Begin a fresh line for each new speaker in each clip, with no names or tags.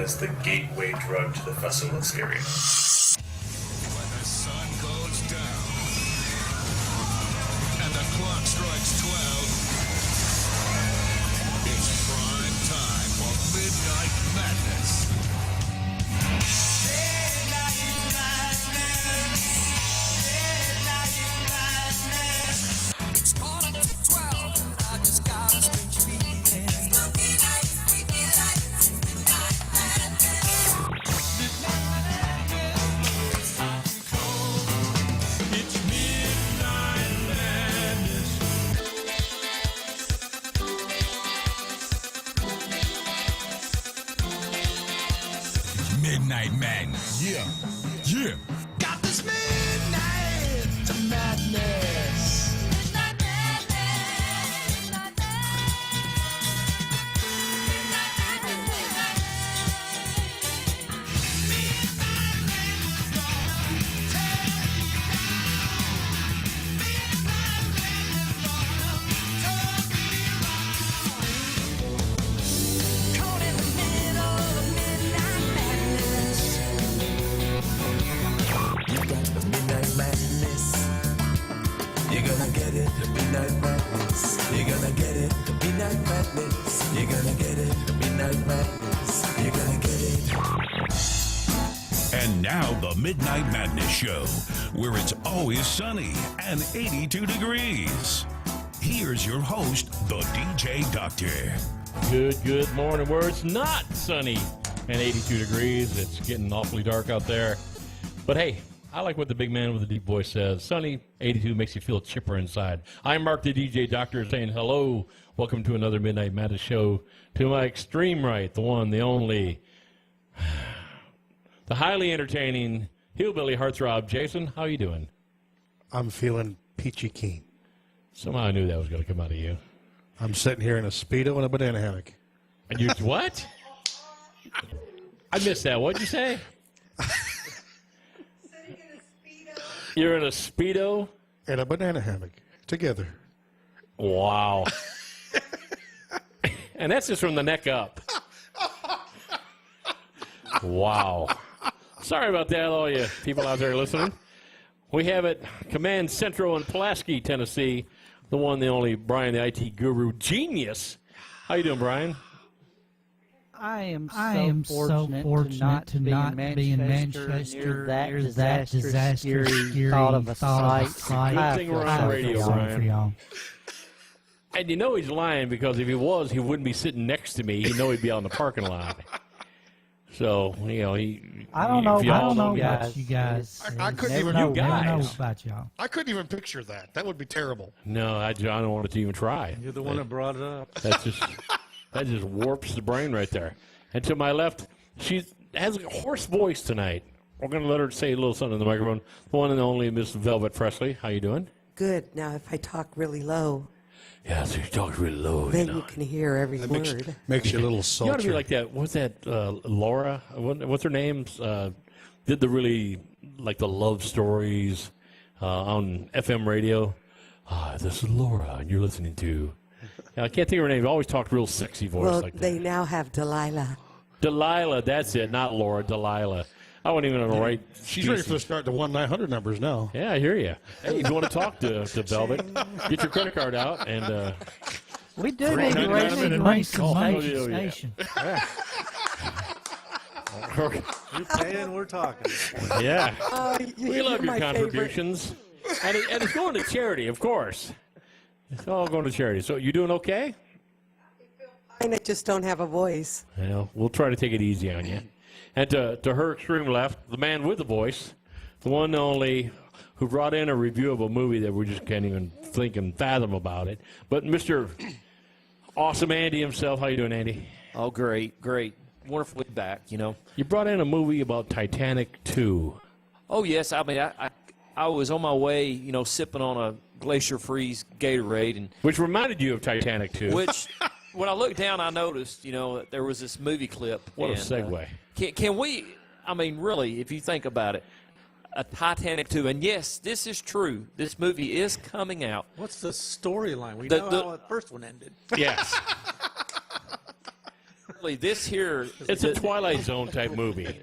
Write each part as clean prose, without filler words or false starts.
as the gateway drug to the festival experience.
When the sun goes down and the clock strikes 12, it's prime time for Midnight Madness. It's quarter to 12 and I just got a strange feeling. It's the Midnight Midnight Madness. Yeah. Got this Midnight Madness. Midnight Madness. Midnight Caught in the middle of Midnight Madness.
You got the Midnight Madness. You're gonna get it, the Midnight Madness. You're gonna get it, the Midnight Madness. You're gonna get it, the Midnight Madness. You're gonna get it.
And now the Midnight Madness Show, where it's always sunny and 82 degrees. Here's your host, the DJ Doctor.
Good morning. Where it's not sunny and 82 degrees. It's getting awfully dark out there. But hey, I like what the big man with the deep voice says. Sunny, 82 makes you feel chipper inside. I'm Mark the DJ Doctor saying hello. Welcome to another Midnight Madness Show. To my extreme right, the one, the only, the highly entertaining hillbilly heartthrob, Jason. How you doing?
I'm feeling peachy keen.
Somehow I knew that was going to come out of you.
I'm sitting here in a Speedo and a banana hammock.
And you what? I missed that. What'd you say? You're in a Speedo?
And a banana hammock together.
Wow. And that's just from the neck up. Wow. Sorry about that, all you people out there listening. We have at Command Central in Pulaski, Tennessee, the one, the only, Brian, the IT guru genius. How you doing, Brian?
I am so fortunate to not be in Manchester near that disastrous, scary thought of a sight.
Good thing we're on radio, Brian. And you know he's lying because if he was, he wouldn't be sitting next to me. He'd know he'd be out in the parking lot. So, you know,
I don't know about you guys.
I couldn't even
know
about y'all.
I couldn't even picture that. That would be terrible.
No, I don't want it to even try.
You're the one that brought it up.
That just warps the brain right there. And to my left, she has a hoarse voice tonight. We're going to let her say a little something in the microphone. The one and only Miss Velvet Presley. How you doing?
Good. Now, if I talk really low,
Yeah, so she talks really low.
then you can hear every word.
Makes you a little
You ought
sultry.
to be like that. What's that? Laura? What's her name? Did the really, like the love stories on FM radio. This is Laura, and you're listening to. I can't think of her name. Always talked real sexy voice
Well,
like that.
they now have Delilah.
Delilah, that's it. Not Laura, Delilah. I wasn't even on the right.
She's ready for the start the 1-900 numbers now.
Yeah, I hear you. Hey, if you want to talk to Velvet, get your credit card out and.
We do need to raise some money station.
You're paying, we're talking.
Yeah.
You-
We
you're
love your
my
contributions. And it's going to charity, of course. It's all going to charity. So you doing okay?
favorite. I just don't have a voice.
Well, we'll try to take it easy on you. And to her extreme left, the man with the voice, the one and only who brought in a review of a movie that we just can't even think and fathom about it. But Mr. Awesome Andy himself. How you doing, Andy?
Oh, great. Wonderfully back, you know.
You brought in a movie about Titanic 2.
Oh, yes. I mean, I was on my way, you know, sipping on a Glacier Freeze Gatorade. And
which reminded you of Titanic 2.
Which, when I looked down, I noticed, you know, that there was this movie clip.
What a
and,
segue.
Can we, I mean, really, if you think about it, a Titanic 2, and yes, this is true. This movie is coming out.
What's the storyline? We know how the first one ended.
Yes.
really, this here,
It's a Twilight Zone type movie.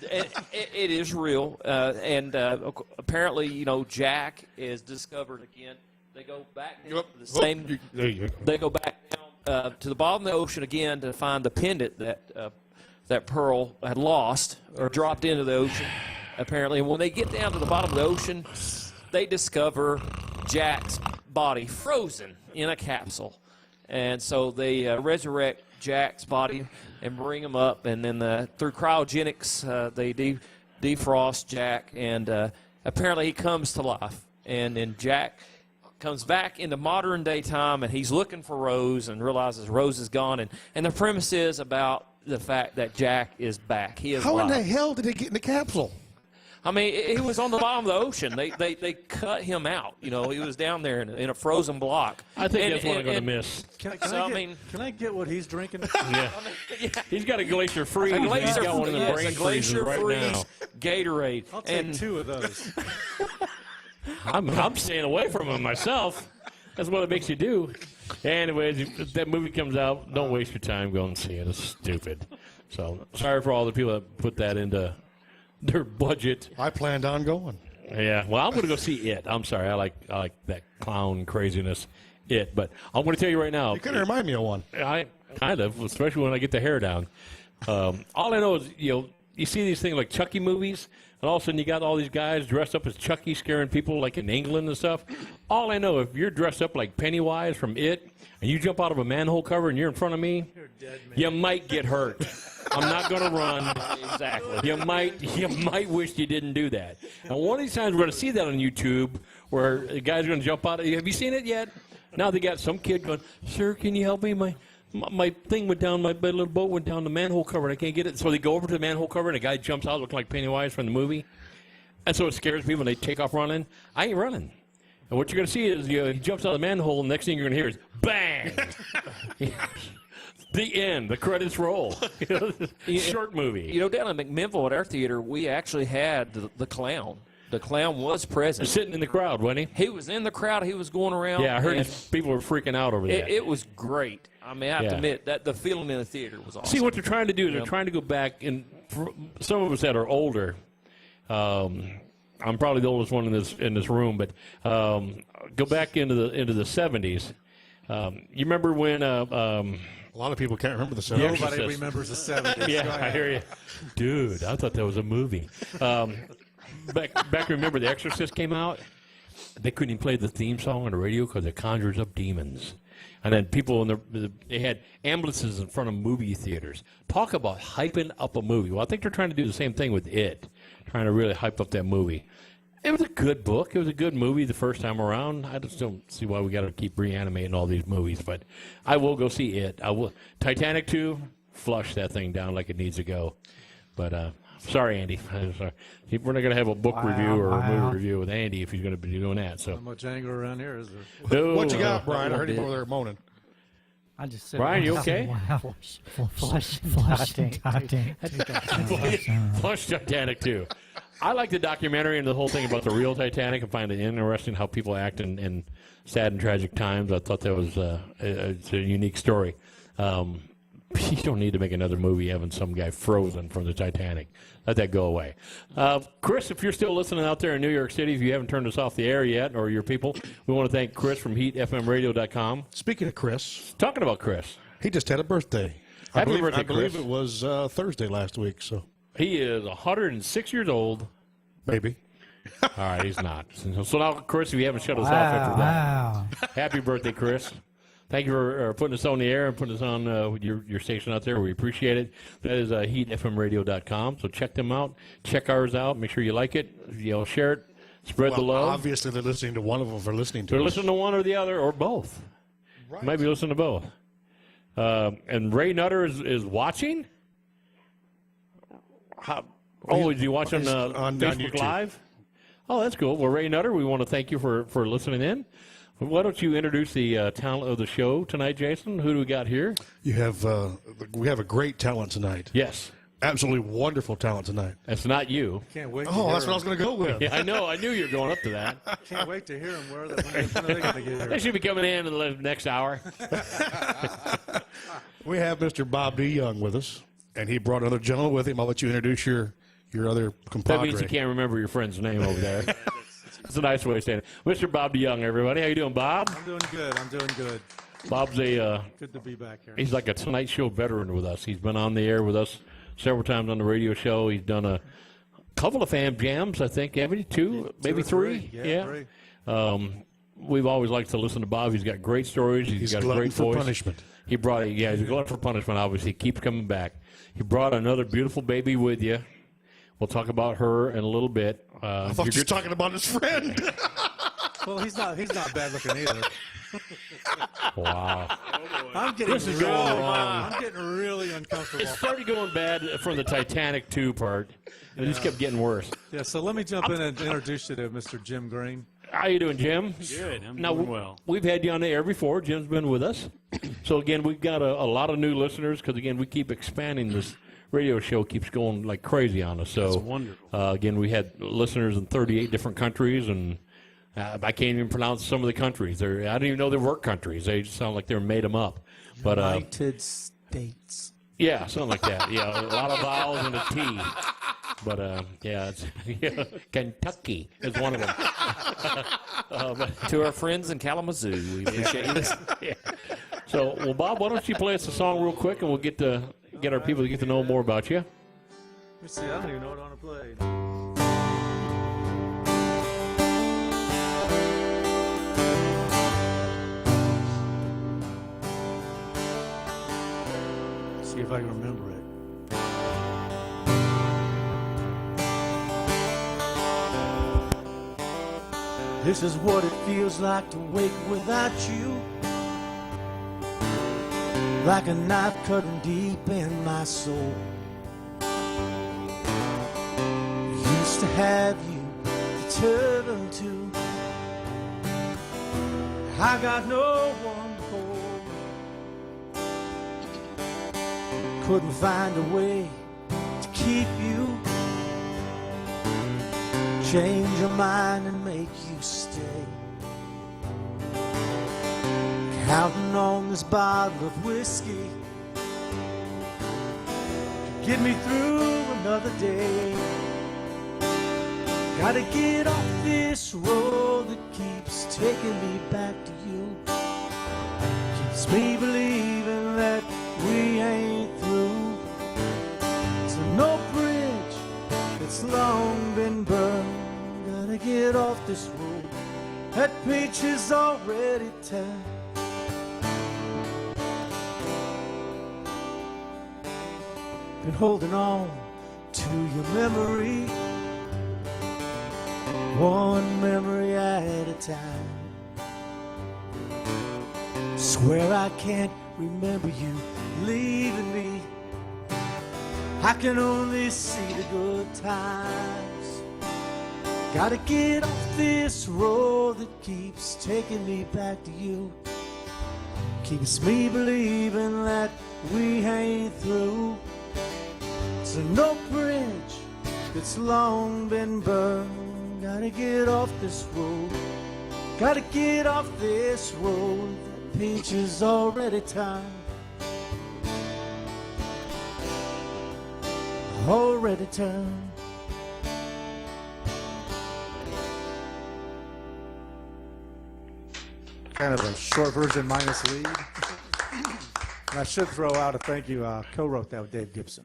it is real, and apparently, you know, Jack is discovered again. They go back down to the same.
There you go.
They go back down to the bottom of the ocean again to find the pendant that Pearl had lost or dropped into the ocean. Apparently, and when they get down to the bottom of the ocean, they discover Jack's body frozen in a capsule, and so they resurrect Jack's body and bring him up, and then through cryogenics they defrost Jack, and apparently he comes to life, and then Jack comes back into modern day time, and he's looking for Rose and realizes Rose is gone, and the premise is about the fact that Jack is back. He is
How in
alive.
the hell did he get in the capsule?
I mean, he was on the bottom of the ocean. They cut him out. You know, he was down there in a frozen block.
I think
And-
that's what I'm
and-
going to
and-
miss.
Can I get what he's drinking?
Yeah. He's got a Glacier Freeze.
A
He's
glacier,
got one of the
yes,
brain
a glacier
freezes right now.
freeze Gatorade.
I'll take
and
2 of those.
I'm staying away from him myself. That's what it makes you do. Anyways, if that movie comes out, don't waste your time going and see it. It's stupid. So sorry for all the people that put that into their budget.
I planned on going.
Yeah, well, I'm going to go see it. I'm sorry, I like that clown craziness, it. But I'm going to tell you right now,
You kind of remind me of one.
I kind of, especially when I get the hair down. All I know is, you see these things like Chucky movies, and all of a sudden you got all these guys dressed up as Chucky scaring people like in England and stuff. All I know, if you're dressed up like Pennywise from It, and you jump out of a manhole cover and you're in front of me, you might get hurt. I'm not going to run.
exactly.
You might wish you didn't do that. And one of these times we're going to see that on YouTube, where the guy's going to jump out. Have you seen it yet? Now they got some kid going, "Sir, can you help me? My thing went down. My little boat went down the manhole cover, and I can't get it." So they go over to the manhole cover, and the guy jumps out, looking like Pennywise from the movie. And so it scares people, and they take off running. I ain't running. And what you're going to see is he jumps out of the manhole, and the next thing you're going to hear is bang. The end. The credits roll. Short movie.
You know, down in McMinnville at our theater, we actually had the clown. The clown was present.
Sitting in the crowd, wasn't he?
He was in the crowd. He was going around.
Yeah, I heard
and
people were freaking out over that.
it was great. I mean, I have
Yeah.
to admit that the feeling in the theater was awesome.
See, what they're trying to do is they're trying to go back, and for some of us that are older, I'm probably the oldest one in this room, but go back into the 70s. You remember when?
A lot of people can't remember the
The
sound.
Exorcist.
Nobody remembers the 70s.
Yeah, I hear you, dude. I thought that was a movie. Back remember The Exorcist came out. They couldn't even play the theme song on the radio because it conjures up demons. And then people they had ambulances in front of movie theaters. Talk about hyping up a movie. Well, I think they're trying to do the same thing with It, trying to really hype up that movie. It was a good book. It was a good movie the first time around. I just don't see why we got to keep reanimating all these movies. But I will go see It. I will. Titanic 2, flush that thing down like it needs to go. But sorry, Andy. I'm sorry. We're not going to have a book review or a movie review with Andy if he's going to be doing that. So
Not much anger around here, is there?
no,
What you got, Brian? I
a
heard him
bit.
over there moaning.
I just said,
Brian, you
wow.
okay?
Wow. Flush Titanic.
Flush Titanic 2. I like the documentary and the whole thing about the real Titanic. I find it interesting how people act in sad and tragic times. I thought that was it's a unique story. You don't need to make another movie having some guy frozen from the Titanic. Let that go away. Chris, if you're still listening out there in New York City, if you haven't turned us off the air yet, or your people, we want to thank Chris from HeatFMRadio.com.
Speaking of Chris,
Talking about Chris,
he just had a birthday.
Happy birthday,
I believe
Chris.
it was Thursday last week, so
he is 106 years old.
maybe.
All right, he's not. So now, Chris, if you haven't shut us off after that,
Wow.
happy birthday, Chris. Thank you for putting us on the air and putting us on your station out there. We appreciate it. That is heatfmradio.com. So check them out. Check ours out. Make sure you like it. Share it. Spread the love.
Obviously, they're listening to one of them for listening to
They're
us.
listening to one or the other or both.
Right.
Maybe listen to both. And Ray Nutter is watching? Is he watching
He's on
Facebook
YouTube.
Live? Oh, that's cool. Well, Ray Nutter, we want to thank you for listening in. Why don't you introduce the talent of the show tonight, Jason? Who do we got here?
You have we have a great talent tonight.
Yes.
Absolutely wonderful talent tonight.
That's not you.
Can't wait to
Oh,
hear
that's what I was going to go with.
Yeah, I know. I knew you were going up to that.
Can't wait to hear them. When are they going to get
They
here?
should be coming in the next hour.
We have Mr. Bob D. Young with us, and he brought another gentleman with him. I'll let you introduce your other
That
compadre.
means you can't remember your friend's name over there. It's a nice way of saying it. Mr. Bob DeYoung, everybody. How you doing, Bob?
I'm doing good. I'm doing good.
Bob's a
Good to be back here.
he's like a Tonight Show veteran with us. He's been on the air with us several times on the radio show. He's done a couple of fam jams, I think. Haven't you? Two, maybe
or
three?
Yeah, three.
We've always liked to listen to Bob. He's got great stories. He's got a
glutton
great
for
voice.
punishment.
He brought he's a glutton for punishment, obviously. He keeps coming back. He brought another beautiful baby with you. We'll talk about her in a little bit.
I thought you were talking about his friend.
Well, he's not bad looking either.
Wow.
I'm getting
This is
really,
going wrong.
I'm getting really uncomfortable.
It started going bad from the Titanic 2 part, and it just kept getting worse.
Yeah, so let me jump in and introduce you to Mr. Jim Green.
How you doing, Jim?
Good. I'm
Now,
doing well.
We've had you on the air before. Jim's been with us. So, again, we've got a lot of new listeners because, again, we keep expanding. This radio show keeps going like crazy on us. So,
That's wonderful.
Again, we had listeners in 38 different countries, and I can't even pronounce some of the countries. I didn't even know there were countries. They just sound like they made them up. But
United States.
yeah, something like that. Yeah, a lot of vowels and a T. But yeah, it's, Kentucky is one of them.
To our friends in Kalamazoo, we appreciate you listening.
Yeah. So, well, Bob, why don't you play us a song real quick, and we'll get our people to get to know more about you.
Let me see. I don't even know what I want to play. See if I can remember it. This is what it feels like to wake without you. Like a knife cutting deep in my soul. Used to have you to turn to. I got no one to hold. Couldn't find a way to keep you. Change your mind and make you stay. Counting on this bottle of whiskey to get me through another day. Gotta get off this road that keeps taking me back to you. Keeps me believing that we ain't through. So no bridge that's long been burned. Gotta get off this road. That page is already turned. Been holding on to your memory, one memory at a time. Swear I can't remember you leaving me. I can only see the good times. Gotta get off this road that keeps taking me back to you. Keeps me believing that we ain't through. So no bridge that's long been burned. Gotta get off this road. Gotta get off this road. That page is already turned. Already turned. Kind of a short version minus lead. And I should throw out a thank you. Co-wrote that with Dave Gibson.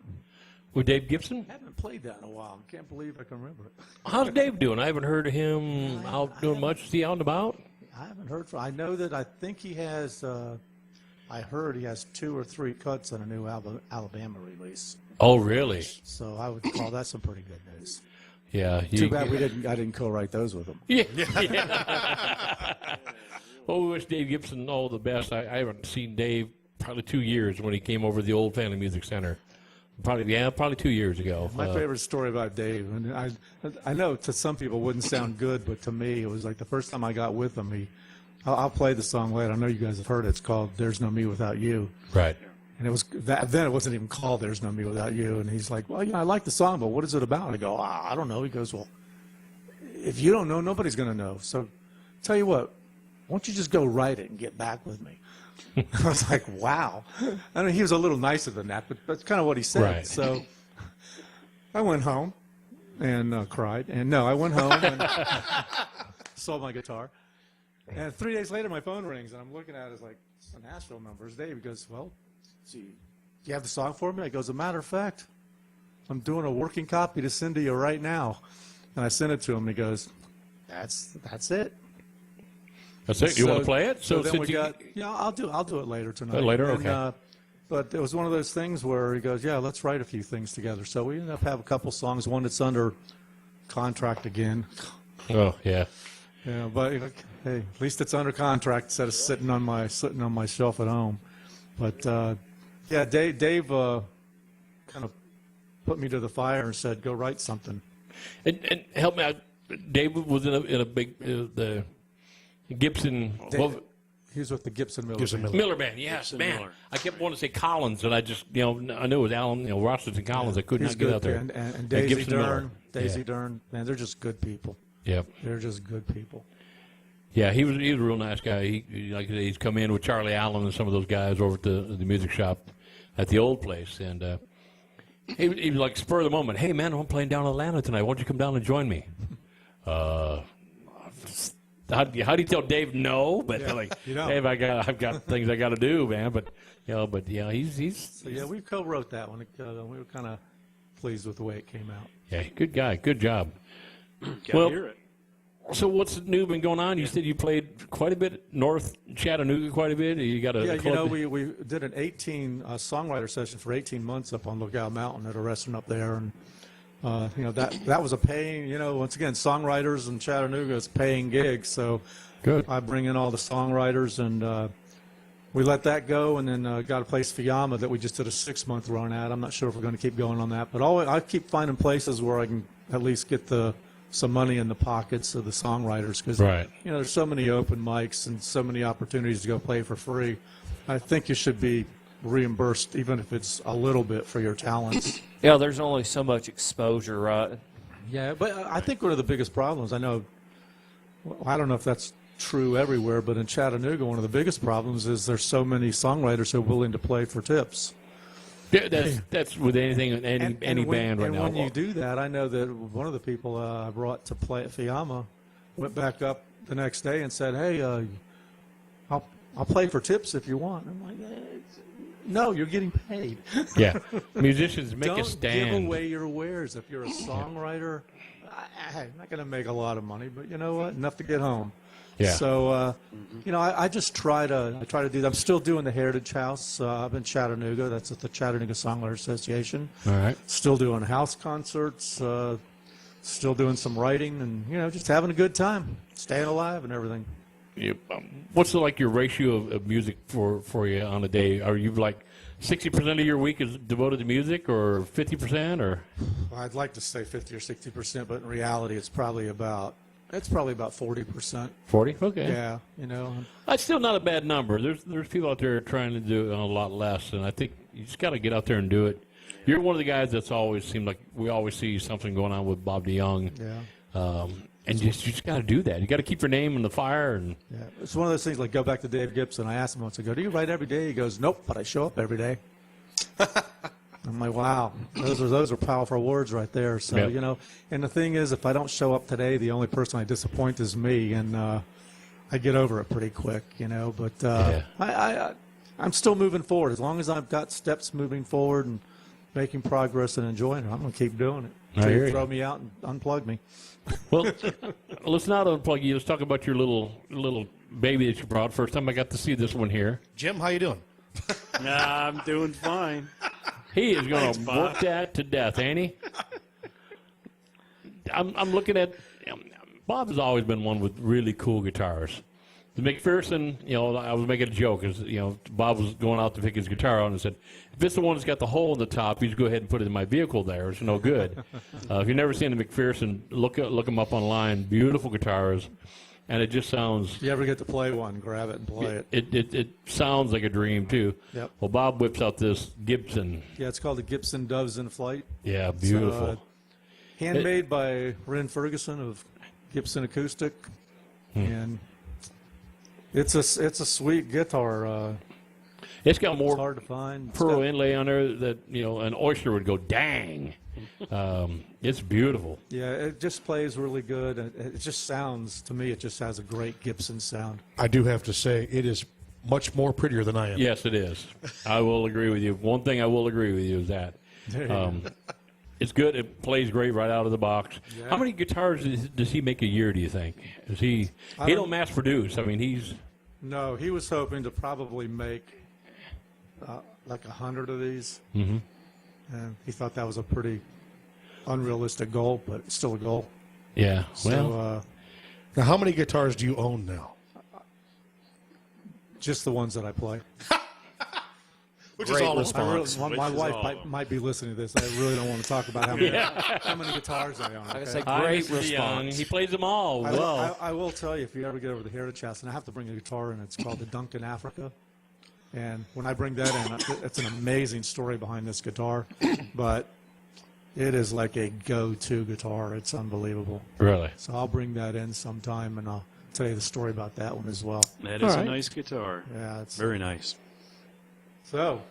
With Dave Gibson?
I haven't played that in a while. Can't believe I can remember it.
How's Dave doing? I haven't heard of him out doing much. Is he out and about?
I haven't heard from. I know that I think he has. I heard he has 2 or 3 cuts on a new Alabama release.
Oh, really?
So I would call that some pretty good news.
Yeah.
Too bad I didn't co-write those with him.
Yeah. Well, we wish Dave Gibson all the best. I haven't seen Dave probably 2 years when he came over to the old Family Music Center. Probably 2 years ago.
My favorite story about Dave, and I know to some people it wouldn't sound good, but to me it was like the first time I got with him. I'll play the song later. I know you guys have heard it. It's called "There's No Me Without You."
Right.
And it was then it wasn't even called "There's No Me Without You." And he's like, "Well, I like the song, but what is it about?" And I go, "I don't know." He goes, "Well, if you don't know, nobody's going to know. So, tell you what, why don't you just go write it and get back with me?"
I was like, wow. I mean, he was a little nicer than that, but that's kind of what he said.
Right.
So I went home and cried. And no, I went home and sold my guitar. And 3 days later, my phone rings, and I'm looking at it, it's like, it's a Nashville number. It's Dave. He goes, well, do you have the song for me? I go, as a matter of fact, I'm doing a working copy to send to you right now. And I sent it to him. He goes, that's it.
That's it. You want to play it?
So then
since
we got. Yeah, I'll do it later tonight.
Later,
And,
okay.
but it was one of those things where he goes, yeah, let's write a few things together. So we ended up having a couple songs. One that's under contract again.
Oh yeah.
Yeah, but hey, at least it's under contract instead of sitting on my shelf at home. But yeah, Dave kind of put me to the fire and said, go write something.
And help me out. Dave was in a big the Gibson.
He was with the Gibson Miller.
Miller Band, yes,
Gibson
man.
Miller.
I kept wanting to say Collins, and I just, I knew it was Alan, Rossington Collins. I could
He's
not get
good,
out there.
and Daisy
Gibson Miller.
Dern. Daisy
Yeah.
Dern. Man, they're just good people.
Yep.
They're just good people.
Yeah, he was a real nice guy. He like I said, he's come in with Charlie Allen and some of those guys over at the music shop at the old place, and he was like spur of the moment. Hey man, I'm playing down in Atlanta tonight. Why don't you come down and join me? How do you tell Dave no? But like, Dave, I've got things I got to do, man. But he's
So yeah, we co-wrote that one. We were kind of pleased with the way it came out.
yeah, good guy, good job.
Gotta hear it.
So what's new been going on? You said you played quite a bit North Chattanooga, quite a bit. You got a
Yeah,
club?
we did an 18 songwriter session for 18 months up on Lookout Mountain at a restaurant up there, and that was a paying. Once again, songwriters in Chattanooga is paying gigs, so
Good.
I bring in all the songwriters, and we let that go, and then got a place Fiamma that we just did a 6-month run at. I'm not sure if we're going to keep going on that, but I keep finding places where I can at least get some money in the pockets of the songwriters, because
Right.
there's so many open mics and so many opportunities to go play for free. I think you should be reimbursed, even if it's a little bit, for your talents.
Yeah, there's only so much exposure, right?
Yeah, but I think one of the biggest problems, I don't know if that's true everywhere, but in Chattanooga, one of the biggest problems is there's so many songwriters who are willing to play for tips.
Yeah, that's with anything, any band right
and
now.
when you do that, I know that one of the people I brought to play at Fiamma went back up the next day and said, "Hey, I'll play for tips if you want." I'm like, "No, you're getting paid."
Yeah, musicians make
Don't
a stand.
give away your wares. If you're a songwriter, I'm not going to make a lot of money, but you know what? Enough to get home.
Yeah.
So, I just try to do that. I'm still doing the Heritage House up in Chattanooga. That's at the Chattanooga Songwriter Association.
All right.
Still doing house concerts. Still doing some writing, and just having a good time, staying alive, and everything.
What's like your ratio of music for you on a day? Are you like 60% of your week is devoted to music, or 50%, or?
Well, I'd like to say 50 or 60%, but in reality, it's probably about 40%.
40? Okay.
Yeah,
That's still not a bad number. There's people out there trying to do a lot less, and I think you just got to get out there and do it. You're one of the guys that's always seemed like we always see something going on with Bob DeYoung.
Yeah.
And you just got to do that. You got to keep your name in the fire. And
Yeah, it's one of those things. Like, go back to Dave Gibson. I asked him once. I go, "Do you write every day?" He goes, "Nope, but I show up every day." I'm like, wow, those are powerful words right there. So
Yep.
and the thing is, if I don't show up today, the only person I disappoint is me, and I get over it pretty quick, But I'm still moving forward. As long as I've got steps moving forward and making progress and enjoying it, I'm going to keep doing it.
I
Until
hear
you
you.
throw me out and unplug me.
well, let's not unplug you. Let's talk about your little baby that you brought. First time I got to see this one here.
Jim, how you doing?
Nah, I'm doing fine.
He is going
Thanks,
to
Bob.
work that to death, ain't he? I'm looking at Bob has always been one with really cool guitars. The McPherson, I was making a joke because Bob was going out to pick his guitar out and said, if it's the one that's got the hole in the top, you just go ahead and put it in my vehicle there. It's no good. If you've never seen the McPherson, look them up online. Beautiful guitars, and it just sounds.
If you ever get to play one, grab it and play it.
It sounds like a dream too.
Yep.
Well, Bob whips out this Gibson.
Yeah, it's called the Gibson Doves in Flight.
Yeah, beautiful.
It's, handmade by Ren Ferguson of Gibson Acoustic, and it's a sweet guitar.
It's got more
It's hard to find. It's
pearl
got-
inlay on there that an oyster would go dang. It's beautiful.
Yeah, it just plays really good. And it just sounds, to me, it just has a great Gibson sound.
I do have to say, it is much more prettier than I am.
Yes, it is. I will agree with you. One thing I will agree with you is that.
There you go.
It's good. It plays great right out of the box.
Yeah.
How many guitars does he make a year, do you think? Is he don't mass produce. I mean, he's...
No, he was hoping to probably make like 100 of these.
Mm-hmm.
And he thought that was a pretty unrealistic goal, but it's still a goal.
Yeah.
So,
Well,
Now, how many guitars do you own now?
just the ones that I play.
Which is all of them.
I really,
Which
my
is
wife
all of them.
might be listening to this. I really don't want to talk about how many guitars I own.
I
okay?
say
Hi,
great
Mr. Young.
response.
He plays them all
I,
well.
I will tell you, if you ever get over to Heritage House, and I have to bring a guitar in, it's called the Duncan Africa. And when I bring that in, it's an amazing story behind this guitar, but it is like a go-to guitar. It's unbelievable.
Really?
So I'll bring that in sometime, and I'll tell you the story about that one as well.
That
All
is
right.
a nice guitar.
Yeah, it's
Very nice.
so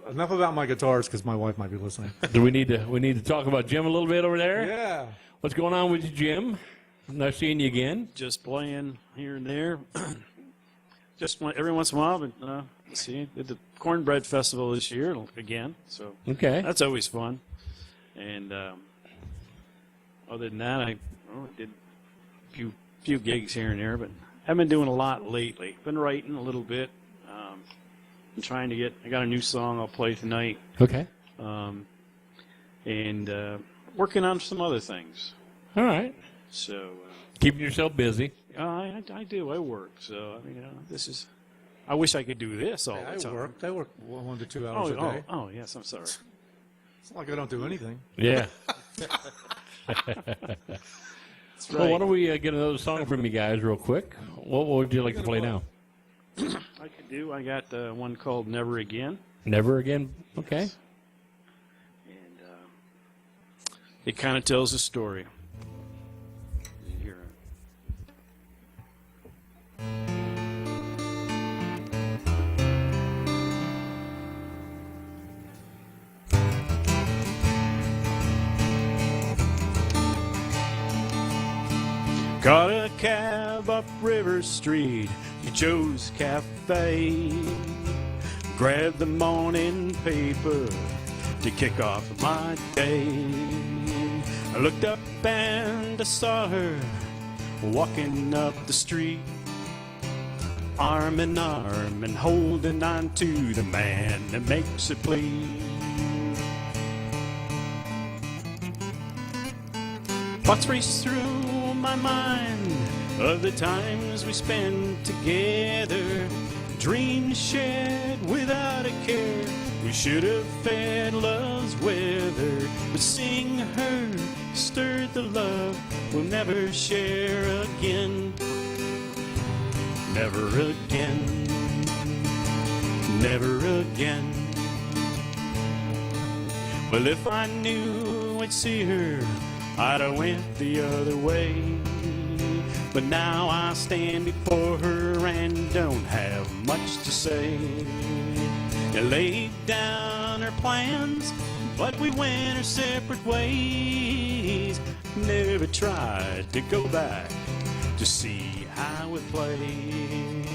enough about my guitars because my wife might be listening.
Do we need to talk about Jim a little bit over there?
Yeah.
What's going on with you, Jim? Nice seeing you again.
Just playing here and there. Just every once in a while, but see, did the Cornbread Festival this year again, so
Okay.
that's always fun. And other than that, I did a few gigs here and there, but haven't been doing a lot lately. Been writing a little bit. I'm trying to I got a new song I'll play tonight,
Okay.
and working on some other things.
All right.
So
Keeping yourself busy.
I do. I work. So I mean, this is. I wish I could do this all the time.
I work 1 to 2 hours a day.
Oh, yes. I'm sorry.
It's not like I don't do anything.
Yeah.
That's
Well, why
right.
don't we get another song from you guys real quick? What would you like to play now?
I could do. I got one called "Never Again,"
Never Again? Okay.
and it kind of tells a story. You hear it. Got a cab up River Street to Joe's Cafe. Grabbed the morning paper to kick off my day. I looked up and I saw her walking up the street, arm in arm and holding on to the man that makes her bleed. Thoughts race through my mind of the times we spent together, dreams shared without a care. We should have fed love's weather, but seeing her stirred the love we'll never share again. Never again. Never again. Well, if I knew I'd see her, I'd have went the other way. But now I stand before her and don't have much to say. I laid down our plans, but we went our separate ways. Never tried to go back to see how it played.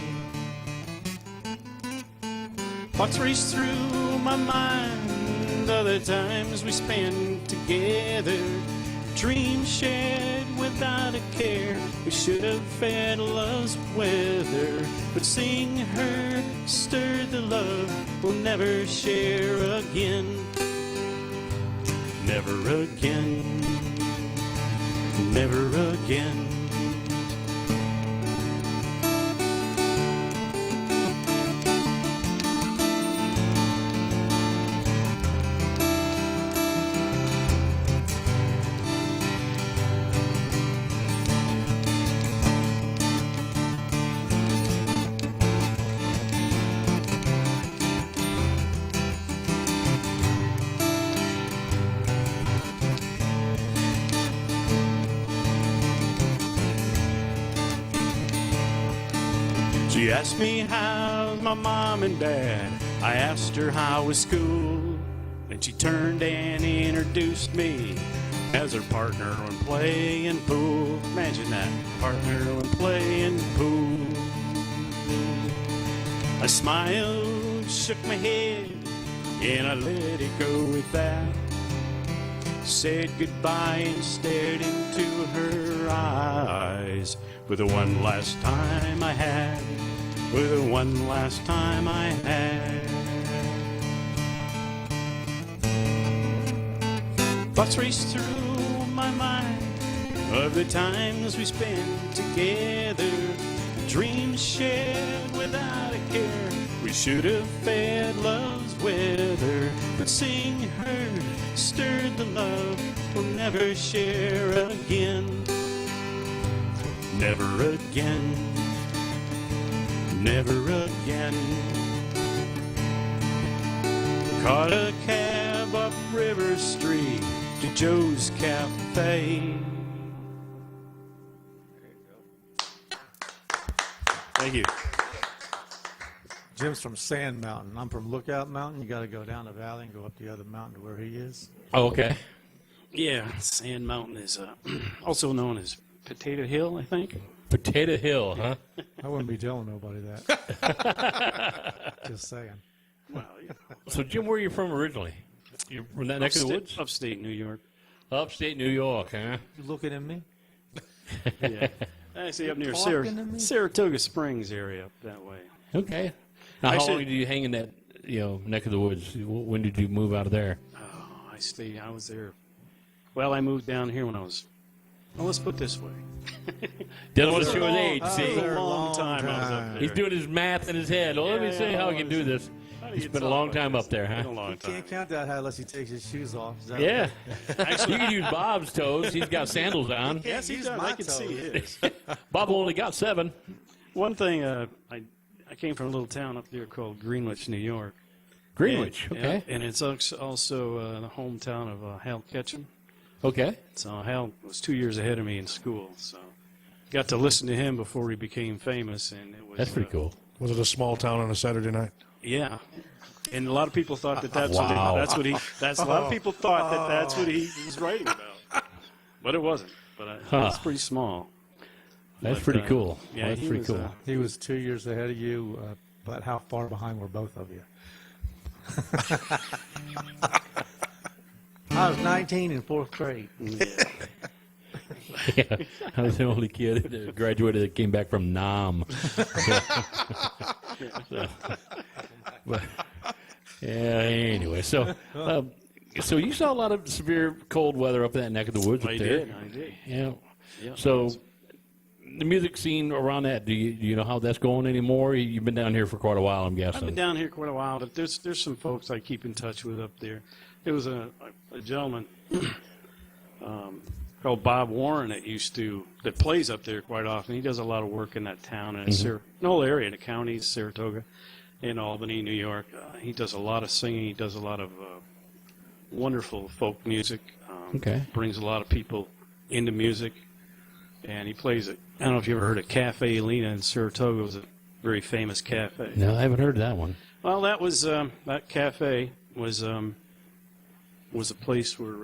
Thoughts race through my mind of the times we spent together, dreams shared without a care. We should have fed love's weather, but seeing her stirred the love we'll never share again. Never again. Never again. She asked me how's my mom and dad. I asked her how was school, and she turned and introduced me as her partner when playing pool. Imagine that, partner when playing pool. I smiled, shook my head, and I let it go with that. Said goodbye and stared into her eyes with the one last time I had, with the one last time I had. Thoughts race through my mind of the times we spent together, dreams shared without a care. We should have fed love's weather, but seeing her stirred the love we'll never share again. Never again. Never again. Caught a cab up River Street to Joe's Cafe. Thank you.
Jim's from Sand Mountain. I'm from Lookout Mountain. You got to go down the valley and go up the other mountain to where he is.
Oh, okay.
Yeah, Sand Mountain is also known as Potato Hill, I think.
Potato Hill, huh?
I wouldn't be telling nobody that. Just saying.
Well, you know.
So, Jim, where are you from originally? You're from that neck of the woods?
Upstate New York.
Upstate New York, huh?
You looking at me?
Yeah. Actually, up near
Talking to me?
Saratoga Springs area, up that way.
Okay. Now, how
Actually-
long did you hang in that, neck of the woods? When did you move out of there?
Oh, I was there. Well, I moved down here when I was, well, let's put it this way.
Doesn't want to show his age,
It
see?
was a long time I was up there.
He's doing his math in his head. Well, let me see how he can do this. He spent a long time up there, huh?
A long
You
time.
can't count that high unless he takes his shoes off. Is that
Yeah.
right?
Actually, you can use Bob's toes. He's got sandals on.
Yes, he
use
does.
my
I can see
toes.
his.
Bob only got 7.
One thing, I came from a little town up there called Greenwich, New York.
Greenwich,
And-
okay.
And it's also the hometown of Hal Ketchum.
Okay.
So Hal was 2 years ahead of me in school, so got to listen to him before he became famous, and it was
That's pretty cool.
Was it a small town on a Saturday night?
Yeah, and a lot of people thought that that's
Wow.
what a lot of people thought that that's what he was writing about, but it wasn't. But it's pretty small.
That's
But,
pretty cool.
Yeah,
That's
he
pretty
was,
cool.
He was 2 years ahead of you, but how far behind were both of you? I was 19 in 4th grade.
Yeah. I was the only kid that graduated that came back from Nam. But, yeah, anyway. So you saw a lot of severe cold weather up in that neck of the woods up
I
there.
did.
Yeah.
Yeah.
So the music scene around that, do you know how that's going anymore? You've been down here for quite a while, I'm guessing.
I've been down here quite a while, but there's some folks I keep in touch with up there. There was a gentleman called Bob Warren that plays up there quite often. He does a lot of work in that town and the whole area, the counties, Saratoga, and Albany, New York. He does a lot of singing. He does a lot of wonderful folk music.
Okay.
Brings a lot of people into music, and he plays it. I don't know if you ever heard of Cafe Elena in Saratoga. It was a very famous cafe.
No, I haven't heard that one.
Well, that was that cafe was a place where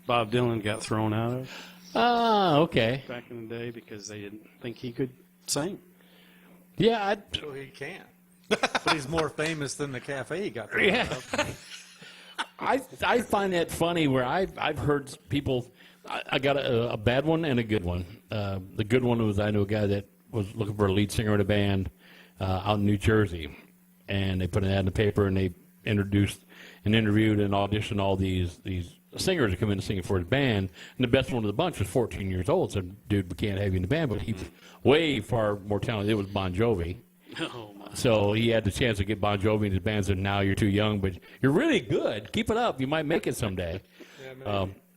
Bob Dylan got thrown out of
Ah, okay.
back in the day because they didn't think he could sing.
Yeah,
So he can. But he's more famous than the cafe he got.
Yeah. I find that funny where I've heard people. I got a bad one and a good one. The good one was I knew a guy that was looking for a lead singer in a band out in New Jersey, and they put an ad in the paper and they introduced and interviewed and auditioned all these singers to come in and sing for his band. And the best one of the bunch was 14 years old. Said, "Dude, we can't have you in the band," but he's way far more talented. It was Bon Jovi.
Oh, my.
So he had the chance to get Bon Jovi in his band. Said, "Now you're too young, but you're really good. Keep it up. You might make it someday."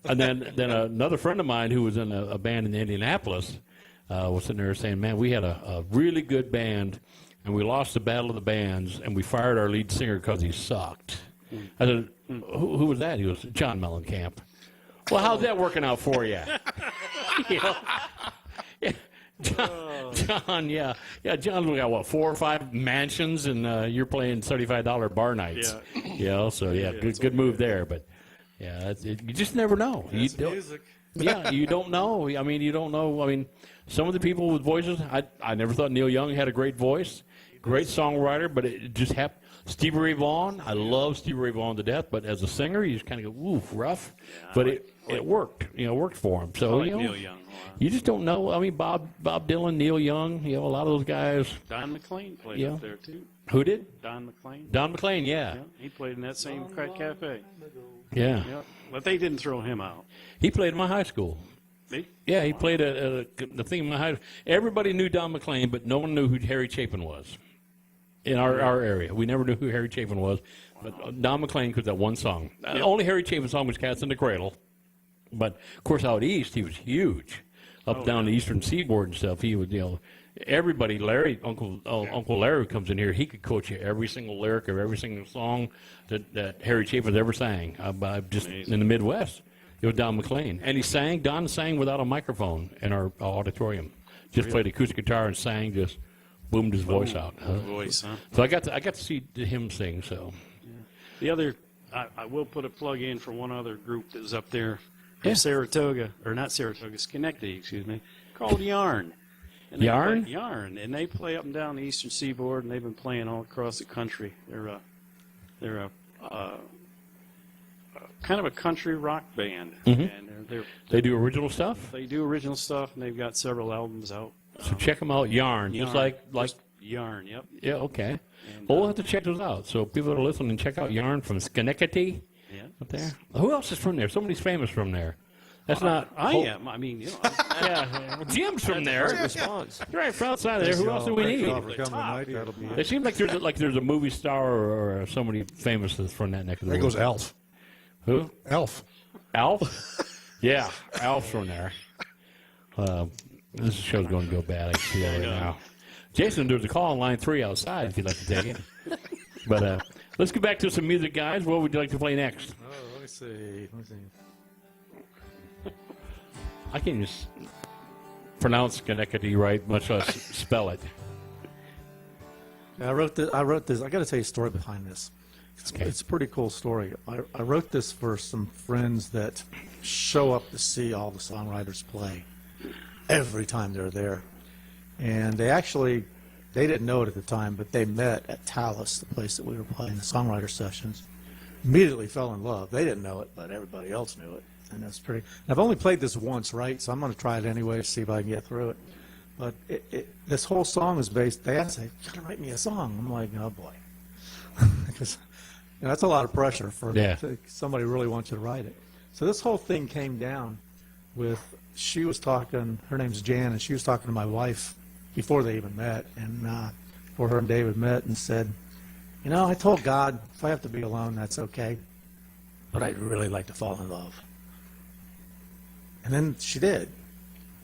And then another friend of mine who was in a band in Indianapolis was sitting there saying, "Man, we had a really good band, and we lost the battle of the bands, and we fired our lead singer because he sucked." I said, "Who was that?" He was John Mellencamp. Well, how's that working out for you? You know? John, yeah. John's got what, 4 or 5 mansions, and you're playing $35 bar nights.
Yeah.
So good move there. But yeah, you just never know.
That's music.
Yeah, you don't know. I mean, you don't know. I mean, some of the people with voices, I never thought Neil Young had a great voice, great songwriter, but it just happened. Stevie Ray Vaughan, I love Stevie Ray Vaughan to death, but as a singer, you just kind of go, oof, rough. But it worked. It worked for him. So
Neil Young.
you just don't know. I mean, Bob Dylan, Neil Young, a lot of those guys.
Don McLean played up there too.
Who did?
Don McLean.
Don McLean, yeah.
He played in that same crack cafe.
Yeah.
But they didn't throw him out.
He played in my high school.
Me?
Yeah, he played the thing in my high. Everybody knew Don McLean, but no one knew who Harry Chapin was. In our area, we never knew who Harry Chapin was, but Don McLean could that one song. Only Harry Chapin's song was "Cats in the Cradle," but of course out east he was huge, down the eastern seaboard and stuff. He would, everybody. Larry, Uncle Larry comes in here. He could coach you every single lyric of every single song that Harry Chapin ever sang. Just in the Midwest, it was Don McLean, and Don sang without a microphone in our auditorium. Just played acoustic guitar and sang just. Boomed his voice out. So I got to see him sing. So
the other, I will put a plug in for one other group that was up there from Saratoga, or not Saratoga, Schenectady, excuse me, called Yarn. And Yarn, and they play up and down the eastern seaboard, and they've been playing all across the country. They're a kind of a country rock band, and
they do original stuff.
They do original stuff, and they've got several albums out.
So check them out, Yarn. Just like
Yarn, yep.
Yeah, okay. Well, we'll have to check those out. So people that are listening, check out Yarn from Schenectady.
Yeah.
Up there. Who else is from there? Somebody's famous from there. That's not.
I am. I mean,
yeah. Well, Jim's from there.
Response.
Right from outside of there. Who else do we need? It seems like there's a movie star or somebody famous that's from that neck of the woods.
There goes Alf.
Who?
Alf.
Alf? Yeah, Alf's from there. This show's going to go bad. I can see that right now. Jason, there's a call on line 3 outside if you'd like to take it. But let's get back to some music, guys. What would you like to play next?
Let me see.
I can't just pronounce Schenectady right, much less spell it.
I wrote this. I got to tell you a story behind this. It's a pretty cool story. I wrote this for some friends that show up to see all the songwriters play every time they're there. And they didn't know it at the time, but they met at Talus, the place that we were playing the songwriter sessions. Immediately fell in love. They didn't know it, but everybody else knew it. And that's pretty. I've only played this once, right? So I'm going to try it anyway to see if I can get through it. But this whole song is based. They asked, "You got to write me a song." I'm like, "Oh boy," because that's a lot of pressure for somebody who really wants you to write it. So this whole thing came down with. She was talking. Her name's Jan, and she was talking to my wife before they even met, and before her and David met, and said, I told God if I have to be alone, that's okay, but I'd really like to fall in love. And then she did.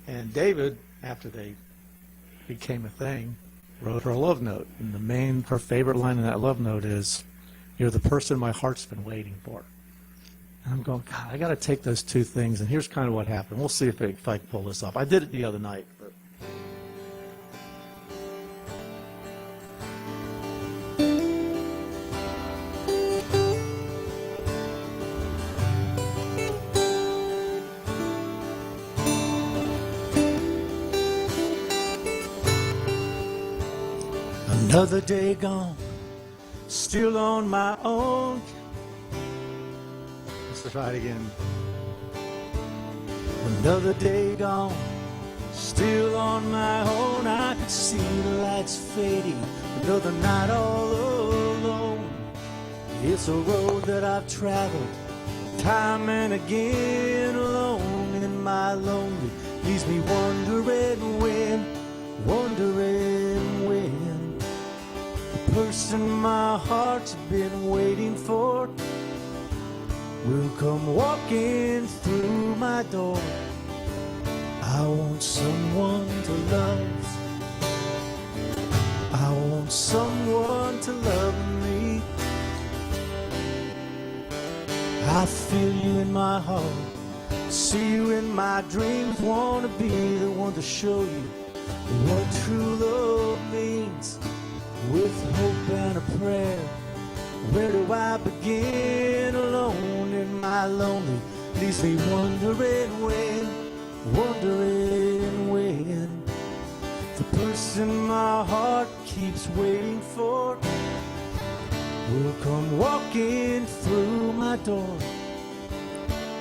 And David, after they became a thing, wrote her a love note. And her favorite line in that love note is, "You're the person my heart's been waiting for." And I'm going, God, I got to take those two things. And here's kind of what happened. We'll see if I can pull this off. I did it the other night. But another day gone, still on my own. Let's try it again. Another day gone, still on my own. I could see the lights fading, another night all alone. It's a road that I've traveled time and again, alone in my lonely. Leaves me wondering when the person my heart's been waiting for will come walking through my door. I want someone to love. I want someone to love me. I feel you in my heart, see you in my dreams. Want to be the one to show you
what true love means with hope and a prayer. Where do I begin? Alone in my lonely, leaves me wondering when the person my heart keeps waiting for will come walking through my door.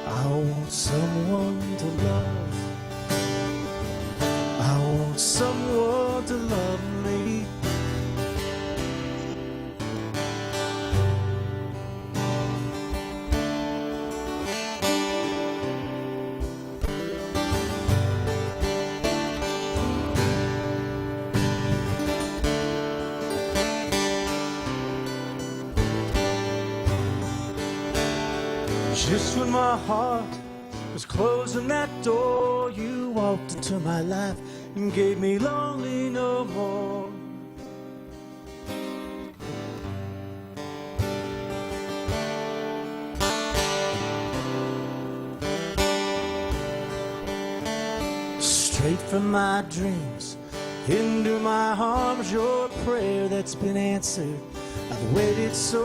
I want someone to love. I want someone to love me. Just when my heart was closing that door, you walked into my life and gave me lonely no more. Straight from my dreams into my arms, your prayer that's been answered. I've waited so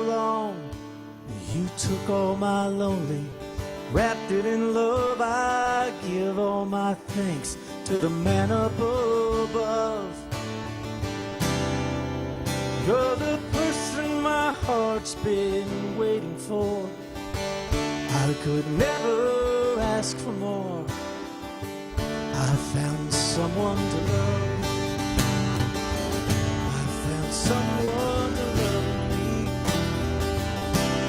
long. You took all my lonely, wrapped it in love. I give all my thanks to the man up above. You're the person my heart's been waiting for. I could never ask for more. I found someone to love. I found someone to love me.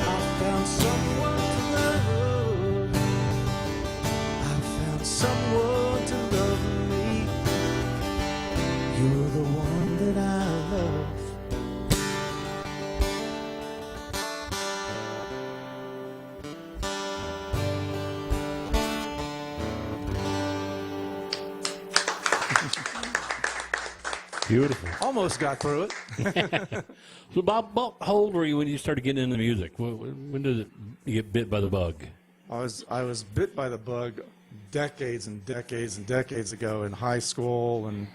I found someone to love. I found someone to love me. You're the one that I love.
Beautiful.
Almost got through it.
So, Bob, how old were you when you started getting into music? When did you get bit by the bug?
I was bit by the bug decades and decades and decades ago in high school, and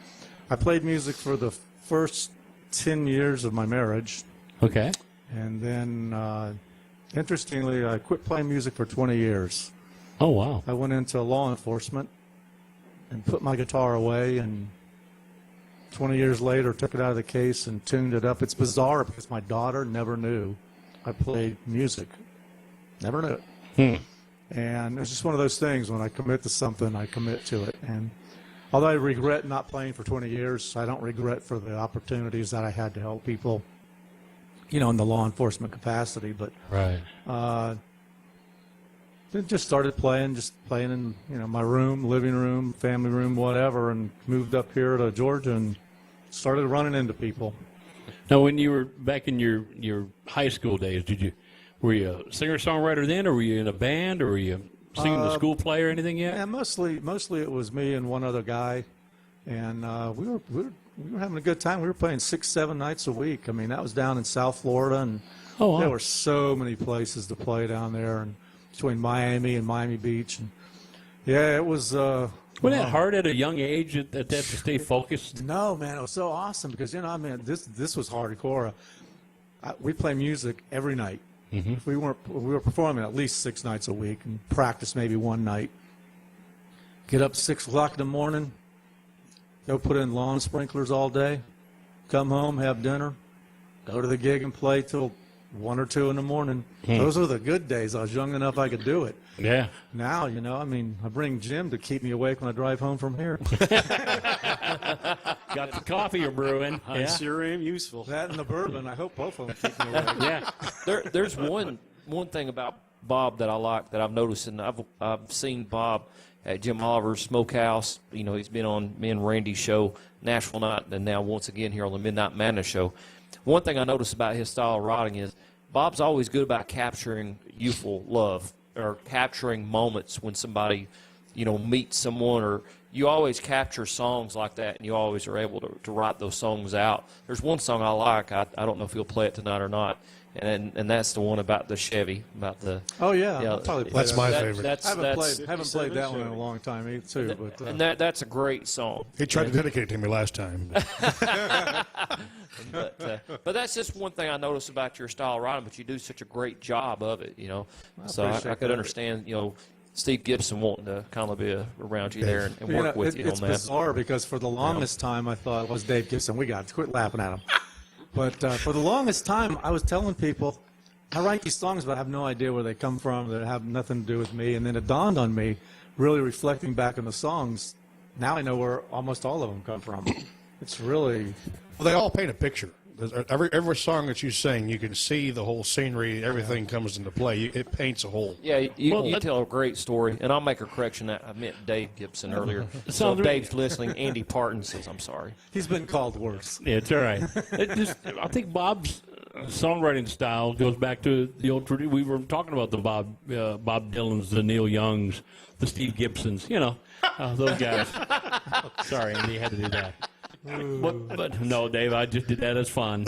I played music for the first 10 years of my marriage.
Okay.
And then, interestingly, I quit playing music for 20 years.
Oh, wow.
I went into law enforcement and put my guitar away, and 20 years later took it out of the case and tuned it up. It's bizarre because my daughter never knew I played music. Never knew it. And it's just one of those things, when I commit to something, I commit to it. And although I regret not playing for 20 years, I don't regret for the opportunities that I had to help people, you know, in the law enforcement capacity. But
right.
then just started playing in, you know, my room, living room, family room, whatever, and moved up here to Georgia and started running into people.
Now, when you were back in your high school days, were you a singer-songwriter then, or were you in a band, or were you singing the school play or anything yet?
Yeah, mostly it was me and one other guy, and we were having a good time. We were playing 6-7 nights a week. I mean, that was down in South Florida, and there were so many places to play down there, and between Miami and Miami Beach. And yeah, it was.
Wasn't that hard at a young age at that to stay focused?
No, man, it was so awesome because, you know, I mean, this was hardcore. We play music every night. Mm-hmm. We were performing at least 6 nights a week and practice maybe one night. Get up 6 o'clock in the morning, go put in lawn sprinklers all day, come home, have dinner, go to the gig and play till 1 or 2 in the morning. Those were the good days. I was young enough I could do it.
Yeah.
Now, you know, I mean, I bring Jim to keep me awake when I drive home from here.
Got the coffee you're brewing.
I sure am useful.
That and the bourbon. I hope both of them keep me awake.
Yeah. There's one thing about Bob that I like that I've noticed, and I've seen Bob at Jim Oliver's Smokehouse. You know, he's been on me and Randy's show, Nashville Night, and now once again here on the Midnight Madness show. One thing I noticed about his style of writing is Bob's always good about capturing youthful love or capturing moments when somebody, you know, meets someone, or you always capture songs like that, and you always are able to write those songs out. There's one song I like. I don't know if he'll play it tonight or not, and that's the one about the Chevy, about the.
Oh yeah,
Yeah,
I'll probably play
That's
that.
my
that-
favorite.
That's,
I haven't
that's,
played that one in a long time either, too. But
and that's a great song.
He tried to dedicate it to me last time.
But that's just one thing I noticed about your style of writing. But you do such a great job of it, you know. So I
appreciate
could
that.
understand, you know, Steve Gibson wanting to kind of be around you there and
You
work
know,
with you
it's
on that.
bizarre because for the longest time I thought it was Dave Gibson. We got to quit laughing at him. But for the longest time I was telling people I write these songs but I have no idea where they come from. They have nothing to do with me. And then it dawned on me, really reflecting back on the songs, now I know where almost all of them come from. It's really...
Well, they all paint a picture. Every song that you sing, you can see the whole scenery. Everything comes into play. It paints a whole.
Yeah, you
Well,
tell a great story, and I'll make a correction. That I meant Dave Gibson earlier. So
sounds
if
really-
Dave's listening, Andy Parton says, I'm sorry.
He's been called worse.
Yeah, it's all right. I think Bob's songwriting style goes back to the old tradition. We were talking about the Bob Dylan's, the Neil Youngs, the Steve Gibsons, you know, those guys. Sorry, Andy, you had to do that. But no, Dave, I just did that as fun.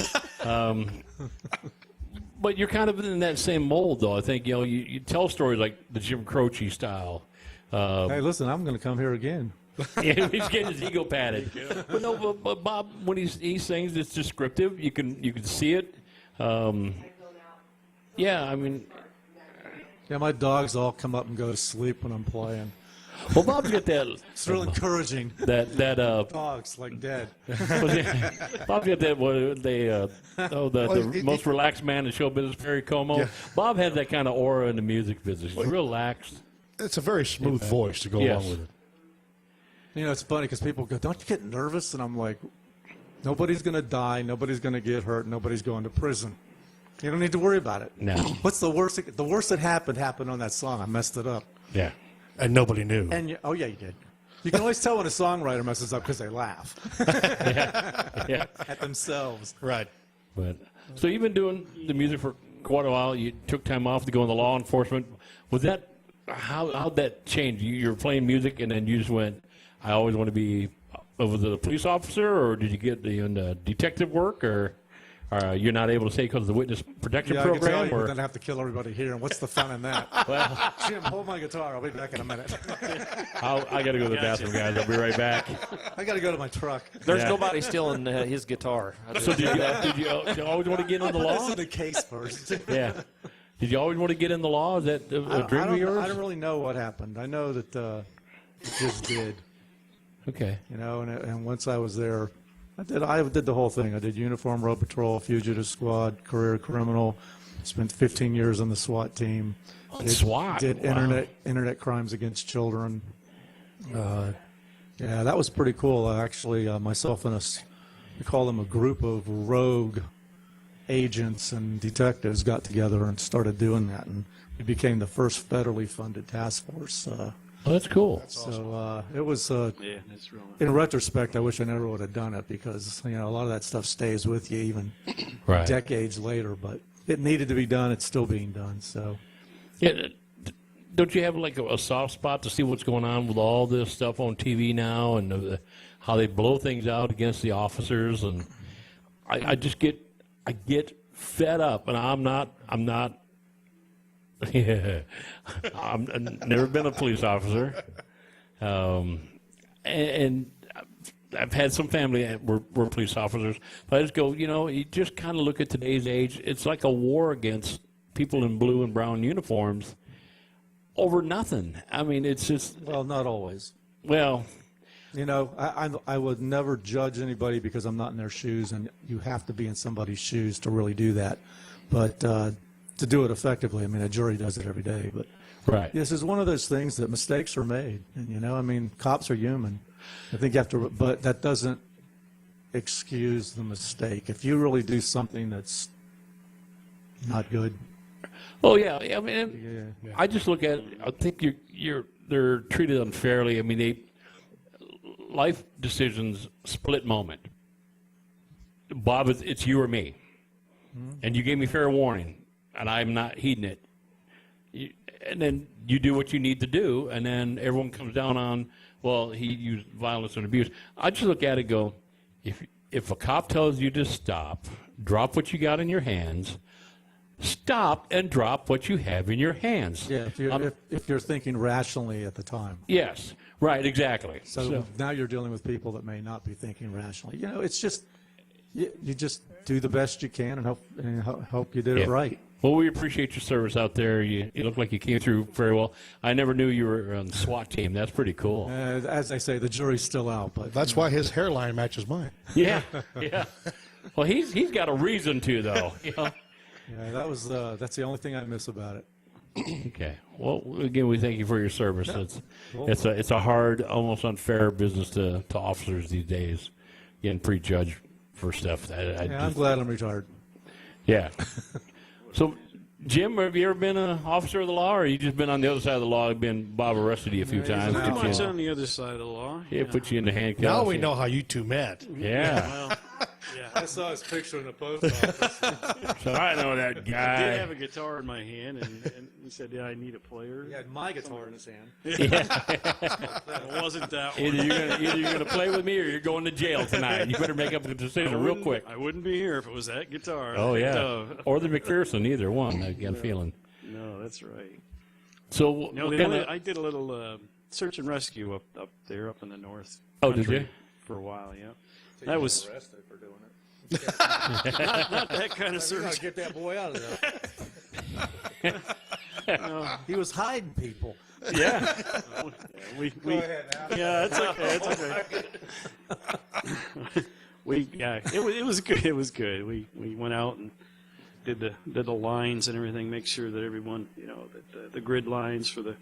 But you're kind of in that same mold, though. I think, you know, you tell stories like the Jim Croce style.
Hey, listen, I'm going to come here again.
Yeah, he's getting his ego patted. But no, but Bob, when he sings, it's descriptive. You can see it. Yeah, I mean,
Yeah, my dogs all come up and go to sleep when I'm playing.
well, Bob's got that.
It's real encouraging.
That
Dogs like dead.
Bob's got that. What they the most relaxed man in show business, Perry Como.
Yeah.
Bob has that kind of aura in the music business. He's relaxed.
It's a very smooth voice to go
Yes.
along with it.
You know, it's funny because people go, "Don't you get nervous?" And I'm like, "Nobody's going to die. Nobody's going to get hurt. Nobody's going to prison. You don't need to worry about it."
No.
What's the worst? The worst that happened on that song. I messed it up.
Yeah.
And nobody knew.
And oh yeah, you did. You can always tell when a songwriter messes up because they laugh
Yeah.
at themselves.
Right.
But so you've been doing the music for quite a while. You took time off to go into law enforcement. Was that how'd that change? You were playing music and then you just went, I always want to be a police officer, or did you get into detective work, or you're not able to say because of the witness protection
Yeah, I can
program?
tell you,
Or
but then I have to kill everybody here. And what's the fun in that?
well,
Jim, hold my guitar. I'll be back in a minute.
I got to go to the bathroom, guys. I'll be right back.
I got to go to my truck.
There's
Yeah.
nobody stealing his guitar.
So did you always want to get in the law?
Listen to Case first.
Yeah. Did you always want to get in the law? Is that a dream of yours?
I don't really know what happened. I know that it just did.
Okay.
You know, and once I was there, I did the whole thing. I did uniform, road patrol, fugitive squad, career criminal. Spent 15 years on the SWAT team.
SWAT?
Did
Wow.
internet crimes against children. Yeah, that was pretty cool. Actually, myself and we call them a group of rogue agents and detectives got together and started doing that, and we became the first federally funded task force.
Oh, that's cool.
So it was.
Yeah, that's real.
In retrospect, I wish I never would have done it because a lot of that stuff stays with you even
Right.
decades later. But it needed to be done. It's still being done. So
Yeah. Don't you have like a soft spot to see what's going on with all this stuff on TV now and how they blow things out against the officers? And I just get fed up, and I'm not. Yeah, I've never been a police officer, and I've had some family that were police officers. But I just go, you just kind of look at today's age. It's like a war against people in blue and brown uniforms over nothing. I mean, it's just
well, not always.
well.
I would never judge anybody because I'm not in their shoes, and you have to be in somebody's shoes to really do that. But to do it effectively, I mean, a jury does it every day. But
Right.
this is one of those things that mistakes are made, and cops are human. I think you have to, but that doesn't excuse the mistake. If you really do something that's not good,
Oh yeah, I mean, I just look at it. I think they're treated unfairly. I mean, life decisions split moment. Bob, it's you or me, and you gave me fair warning, and I'm not heeding it. And then you do what you need to do, and then everyone comes down on, well, he used violence and abuse. I just look at it and go, if a cop tells you to stop, drop what you got in your hands, stop and drop what you have in your hands.
Yeah, if you're thinking rationally at the time.
Yes, right, exactly.
So now you're dealing with people that may not be thinking rationally. You know, it's just you just do the best you can and hope you did it right.
Well, we appreciate your service out there. You look like you came through very well. I never knew you were on the SWAT team. That's pretty cool.
As I say, the jury's still out, but
That's why his hairline matches mine.
Yeah, yeah. Well, he's got a reason to, though. You know?
Yeah, that's the only thing I miss about it.
Okay. Well, again, we thank you for your service. It's a hard, almost unfair business to officers these days, getting prejudged for stuff.
I'm glad I'm retired.
Yeah. So, Jim, have you ever been an officer of the law, or you just been on the other side of the law? Bob arrested you a few times.
Pretty much on the other side of the law.
Yeah, put you in the handcuffs.
Now we know how you two met.
Yeah.
Well, yeah.
I saw his picture in the post office.
So I know that guy.
I did have a guitar in my hand, and he said, "Yeah, I need a player."
He had my guitar in his hand.
It wasn't that one.
Either you're gonna play with me, or you're going to jail tonight. You better make up a decision real quick.
I wouldn't be here if it was that guitar.
Oh yeah, or the McPherson, either one. I got a feeling.
No, that's right.
So
I did a little search and rescue up there, up in the north.
Oh, did
country
you?
For a while, yeah. That was
arrested for doing it.
not that kind of search.
Get that boy out of there. He was hiding people.
Yeah.
Go ahead now.
Yeah, it's okay. It was good. It was good. We went out and did the lines and everything, make sure that everyone, that the grid lines for the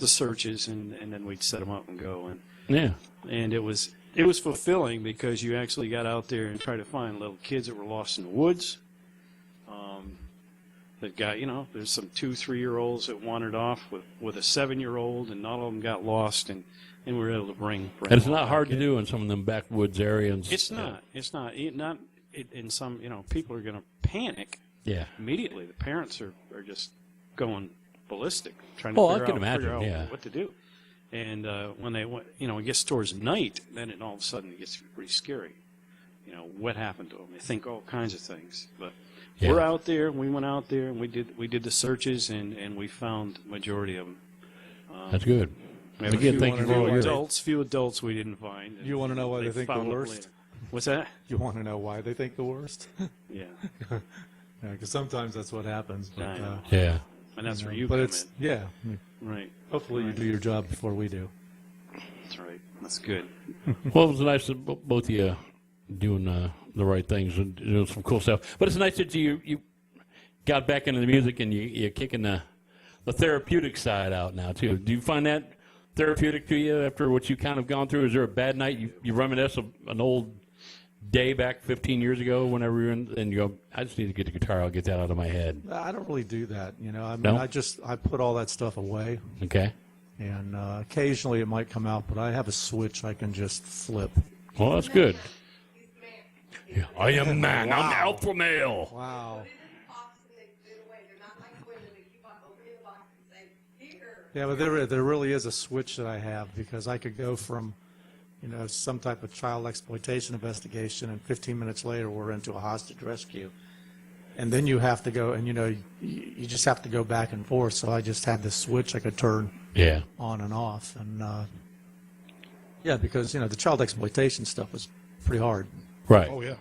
searches, and then we'd set them up and go. And it was fulfilling because you actually got out there and tried to find little kids that were lost in the woods. That got, there's some 2-3-year-olds that wandered off with a 7-year-old, and all of them got lost, and we were able to bring
and it's
them
not
back
hard
in.
to do in some of them backwoods areas.
It's not. In some, people are going to panic.
Yeah.
Immediately, the parents are just going ballistic, trying
Oh,
to
I
figure
can
out
imagine,
what to do. And when they went, it gets towards night, then it all of a sudden it gets pretty scary. What happened to them? They think all kinds of things. But we're out there. We went out there and we did the searches, and we found the majority of them.
That's good.
Again,
thank you for all your
few adults we didn't find.
You want to know why they think the
found them
worst?
later. What's that?
You want to know why they think the worst?
Yeah.
Because sometimes that's what happens. But,
I know.
Yeah.
And that's where you
but
come
it's
in.
yeah.
Right.
Hopefully you do your job before we do.
That's right. That's good.
Well, it was nice that both of you doing the right things and doing some cool stuff. But it's nice that you got back into the music and you're kicking the therapeutic side out now too. Do you find that therapeutic to you after what you kind of gone through? Is there a bad night you reminisce of an old day back 15 years ago whenever you're in, and you go, I just need to get the guitar, I'll get that out of my head?
I don't really do that. I mean,
No?
I put all that stuff away.
Okay.
And occasionally it might come out, but I have a switch I can just flip.
Well, that's good. Yeah, I am a man. I'm the alpha male.
Wow. Yeah, but there really is a switch that I have, because I could go from, some type of child exploitation investigation, and 15 minutes later we're into a hostage rescue. And then you have to go, and you just have to go back and forth. So I just had this switch I could turn on and off. And because, the child exploitation stuff was pretty hard.
Right.
Oh, yeah.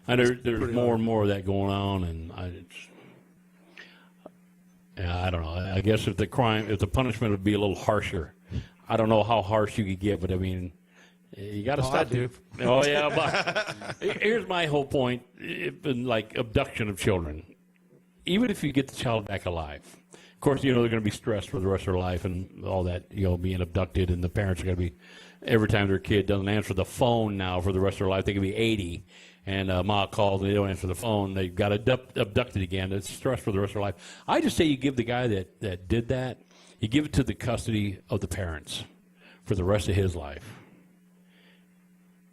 I know there's more and more of that going on, and I don't know. I guess if the punishment would be a little harsher, I don't know how harsh you could get, but I mean, you got to stop. Oh yeah, but here's my whole point: like abduction of children. Even if you get the child back alive, of course, they're going to be stressed for the rest of their life and all that. Being abducted, and the parents are going to be every time their kid doesn't answer the phone now for the rest of their life. They can be 80. And Ma calls and they don't answer the phone. They got abducted again. It's stress for the rest of their life. I just say you give the guy that did that, you give it to the custody of the parents for the rest of his life.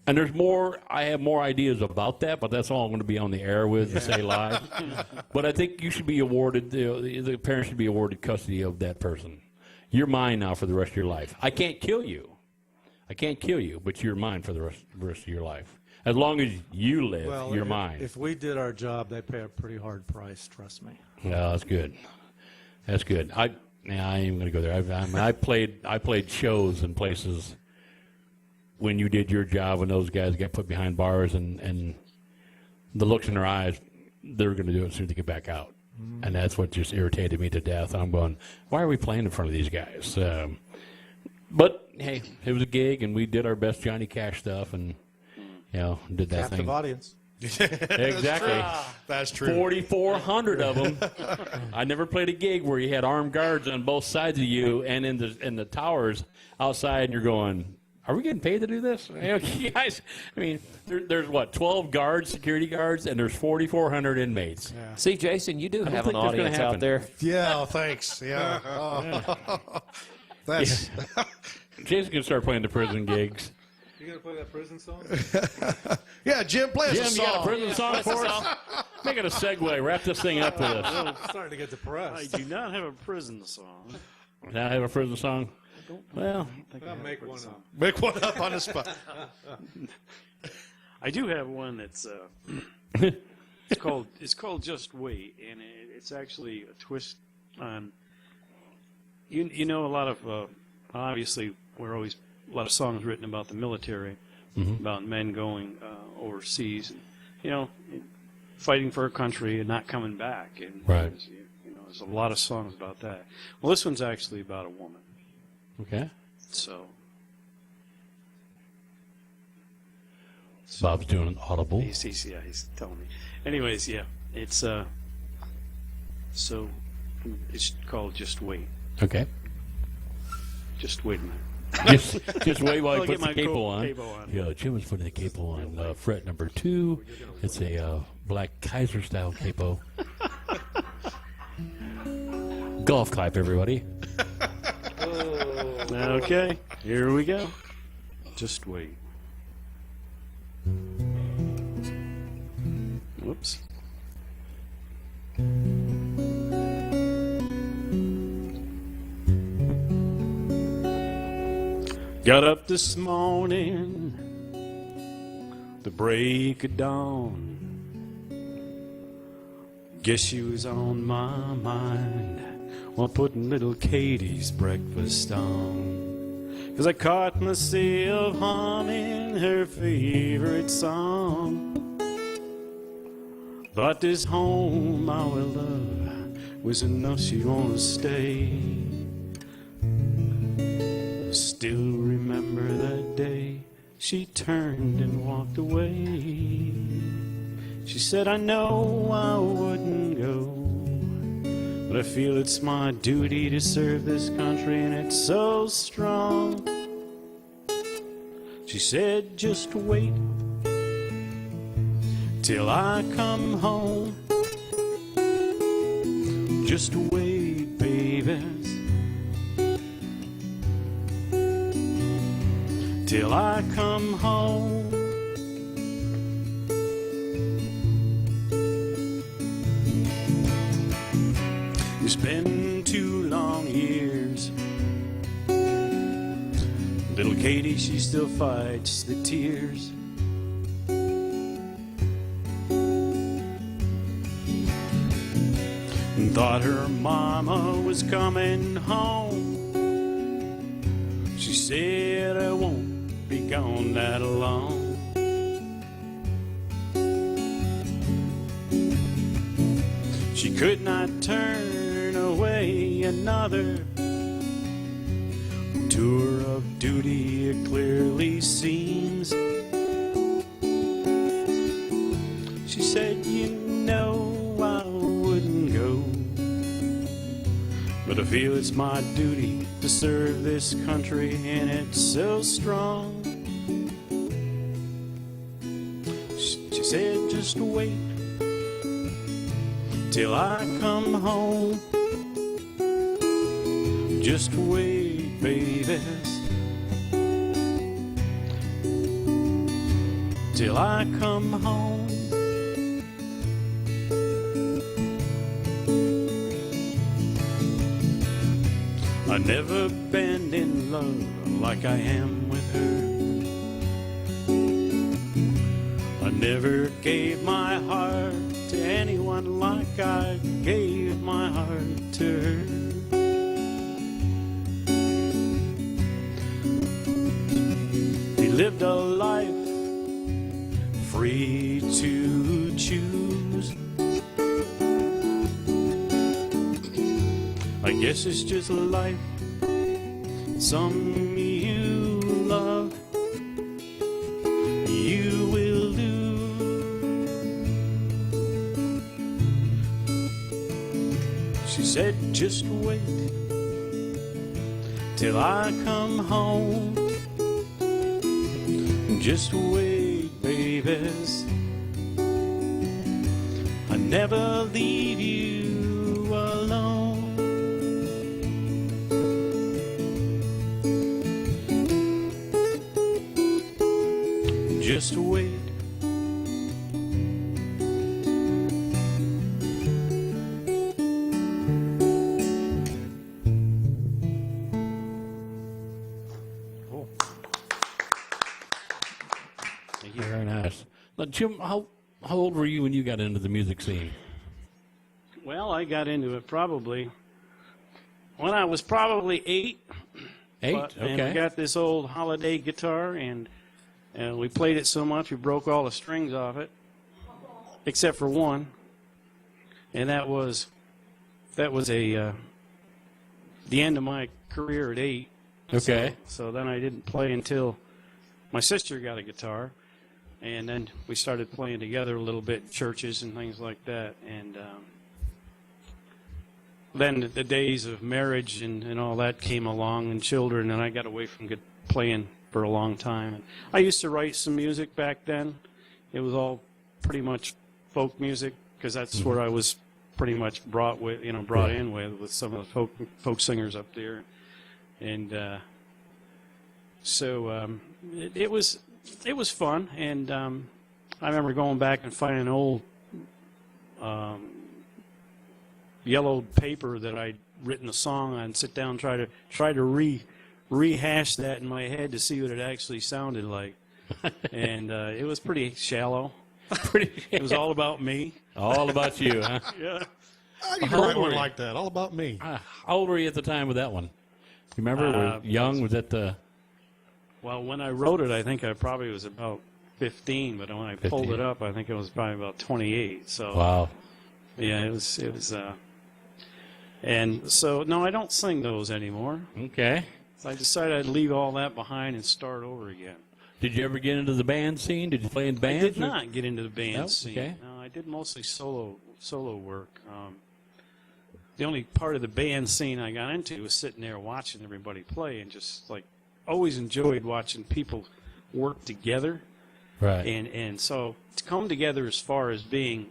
And there's more. I have more ideas about that, but that's all I'm going to be on the air with and say live. But I think you should be awarded. The parents should be awarded custody of that person. You're mine now for the rest of your life. I can't kill you. But you're mine for the rest of your life. As long as you live,
Well,
you're
if,
mine.
if we did our job, they pay a pretty hard price. Trust me.
Yeah, that's good. That's good. I ain't even gonna go there. I played shows in places when you did your job, when those guys got put behind bars, and the looks in their eyes, they're gonna do it as soon as they get back out, and that's what just irritated me to death. I'm going, why are we playing in front of these guys? But hey, it was a gig, and we did our best Johnny Cash stuff, and did that
Captive
thing.
audience.
Exactly.
That's true.
4,400 of them. I never played a gig where you had armed guards on both sides of you and in the towers outside, and you're going, are we getting paid to do this? Guys, I mean, there's what, 12 guards, security guards, and there's 4,400 inmates.
Yeah.
See, Jason, you do
I don't
have an
think that's gonna
audience out
happen.
there.
Yeah, thanks. Yeah. Oh. That's
Jason can start playing the prison gigs.
You gonna play that prison song?
yeah, Jim, play us
Jim,
a
you
song.
got a prison song for us? Make it a segue. Wrap this thing up with us.
I'm starting to get
I
depressed.
do not have a prison song.
Now have a prison song? Well,
I'll make one up.
Make one up on the spot.
I do have one that's it's called Just Wait, and it's actually a twist on. You know, a lot of obviously we're always a lot of songs written about the military, about men going overseas, and, fighting for a country and not coming back, and
Right.
there's a lot of songs about that. Well, this one's actually about a woman.
okay.
So
Bob's doing an audible.
he's telling me. Anyways, yeah, it's so it's called Just Wait.
Okay.
Just wait a minute.
Just wait while he
I'll
puts
get
the
my
capo on.
capo on.
Yeah, Jim was putting the capo on fret number 2. It's a black Kaiser style capo. Golf clap, everybody.
Okay, here we go. Just wait. Whoops. Got up this morning, the break of dawn. Guess she was on my mind while putting little Katie's breakfast on. 'Cause I caught myself humming her favorite song. Thought this home I will love was enough she wanna stay. Still remember that day she turned and walked away. She said, I know I wouldn't go, but I feel it's my duty to serve this country, and it's so strong. She said, just wait till I come home. Just wait, baby, till I come home. It's been 2 long years. Little Katie, she still fights the tears. And thought her mama was coming home. She said, I won't be gone that long. She could not turn away another tour of duty, it clearly seems. She said, you know I wouldn't go, but I feel it's my duty to serve this country, and it's so strong. She said, just wait till I come home. Just wait, baby, till I come home. I've never been in love like I am with her. Never gave my heart to anyone like I gave my heart to her. We lived a life free to choose. I guess it's just life. Some you love, you will lose. She said, just wait till I come home. Just wait, babies. I never leave you alone. Just wait.
Cool. Very nice. Now, Jim, how old were you when you got into the music scene?
Well, I got into it probably when I was probably 8.
8,
And
okay.
we got this old Holiday guitar, and we played it so much we broke all the strings off it, except for one, and that was the end of my career at 8.
Okay.
So then I didn't play until my sister got a guitar, and then we started playing together a little bit in churches and things like that, and then the days of marriage and all that came along, and children, and I got away from playing for a long time. And I used to write some music back then. It was all pretty much folk music, because that's where I was pretty much brought in with some of the folk singers up there, and so it was fun. And I remember going back and finding an old yellowed paper that I'd written a song on, sit down and try to rehash that in my head to see what it actually sounded like. And it was pretty shallow. It was all about me.
All about you, huh?
Yeah.
I need to write one like that. All about me.
How old were you at the time with that one? You remember? Were you young? Was that the?
Well, when I wrote it, I think I probably was about 15, but when I pulled
15.
it up, I think I was probably about 28. So
Wow.
yeah, it was and so no, I don't sing those anymore.
Okay.
So I decided I'd leave all that behind and start over again.
Did you ever get into the band scene? Did you play in bands?
I did not get into the band
No?
scene.
Okay.
No, I did mostly solo work. The only part of the band scene I got into was sitting there watching everybody play, and just like always enjoyed watching people work together.
Right.
And so to come together as far as being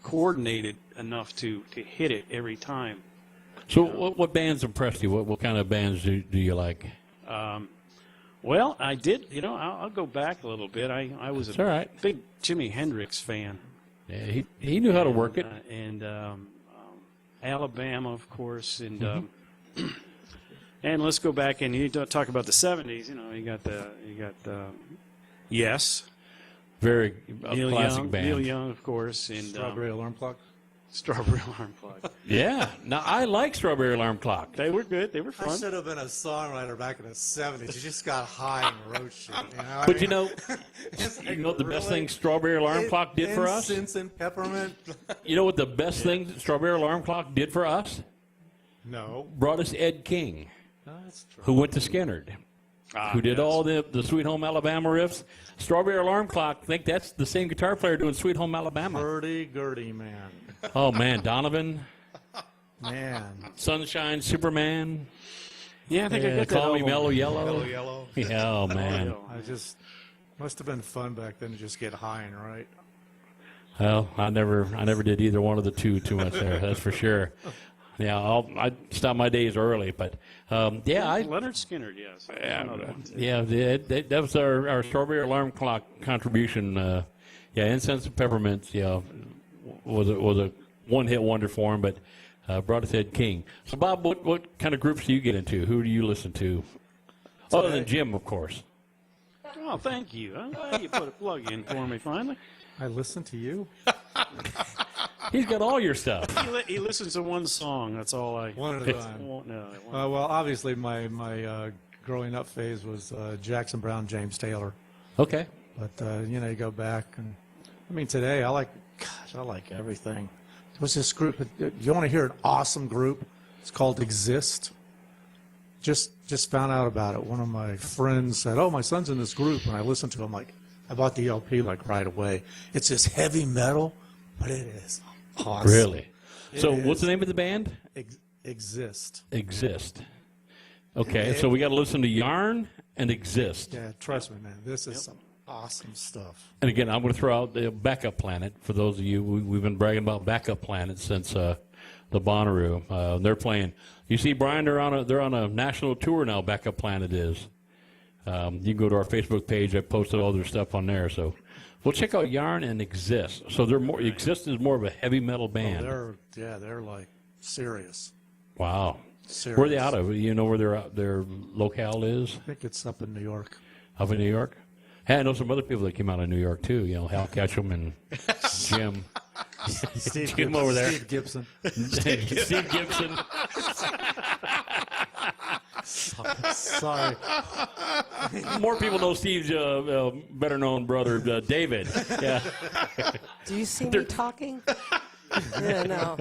coordinated enough to hit it every time.
So what bands impressed you? What kind of bands do you like?
Well, I did. I'll go back a little bit. I was
It's all right.
big Jimi Hendrix fan.
Yeah, he knew how to work it.
And Alabama, of course, and
Mm-hmm.
and let's go back and you talk about the '70s. You got Yes,
Very
Neil
classic
Young,
band.
Neil Young, of course, and
Strawberry Alarm Clock.
Strawberry Alarm Clock.
Yeah. Now I like Strawberry Alarm Clock.
They were good. They were
I
fun.
should have been a songwriter back in the 70s. You just got high and wrote shit.
But you know what the best thing Strawberry Alarm Clock did for us?
Incense and peppermint.
You know what the best thing Strawberry Alarm Clock did for us?
No.
Brought us Ed King,
That's true.
who went to Skinnerd, who did
yes.
all the Sweet Home Alabama riffs. Strawberry Alarm Clock, I think that's the same guitar player doing Sweet Home Alabama.
Hurdy-gurdy, man.
Oh, man, Donovan,
Man.
Sunshine, Superman,
Yeah, I think I got that
Call Me
album.
Mellow Yellow.
Mellow Yellow.
Yeah, oh, man.
I just must have been fun back then to just get high and write.
Well, I never did either one of the two too much there. That's for sure. Yeah, I stopped my days early, but
Leonard Skinner, yes.
that was our Strawberry Alarm Clock contribution. Incense and Peppermints. Was a one-hit wonder for him, but brought us Ed King. So, Bob, what kind of groups do you get into? Who do you listen to? Other than Jim, of course.
Oh, thank you. I'm glad you put a plug in for me finally.
I listen to you.
He's got all your stuff.
He listens to one song. That's all I.
One at a time. Well, obviously, my growing up phase was Jackson Browne, James Taylor.
Okay.
But you know, you go back, and I mean, today I like everything. What's this group? You want to hear an awesome group? It's called Exist. Just found out about it. One of my friends said, "Oh, my son's in this group," and I listened to him. Like, I bought the LP like right away. It's this heavy metal, but it is awesome.
Really? So, what's the name of the band?
Exist.
Exist. Okay, so we got to listen to Yarn and Exist.
Yeah, trust me, man. This is some awesome stuff.
And again, I'm going to throw out the Backup Planet. For those of you, we've been bragging about Backup Planet since the Bonnaroo. They're playing. You see, Brian, they're on a national tour now. Backup Planet is. You can go to our Facebook page. I posted all their stuff on there. So, we'll check out Yarn and Exist. So they're more. Exist is more of a heavy metal band.
Oh, they're like serious.
Wow.
Serious.
Where are they out of? You know where their locale is?
I think it's up in New York.
Up in New York? Hey, I know some other people that came out of New York too. You know, Hal Ketchum and Jim.
Steve
Jim over there.
Steve Gibson.
Steve Gibson.
Sorry.
More people know Steve's better known brother, David. Yeah.
Do you see me talking? Yeah, no.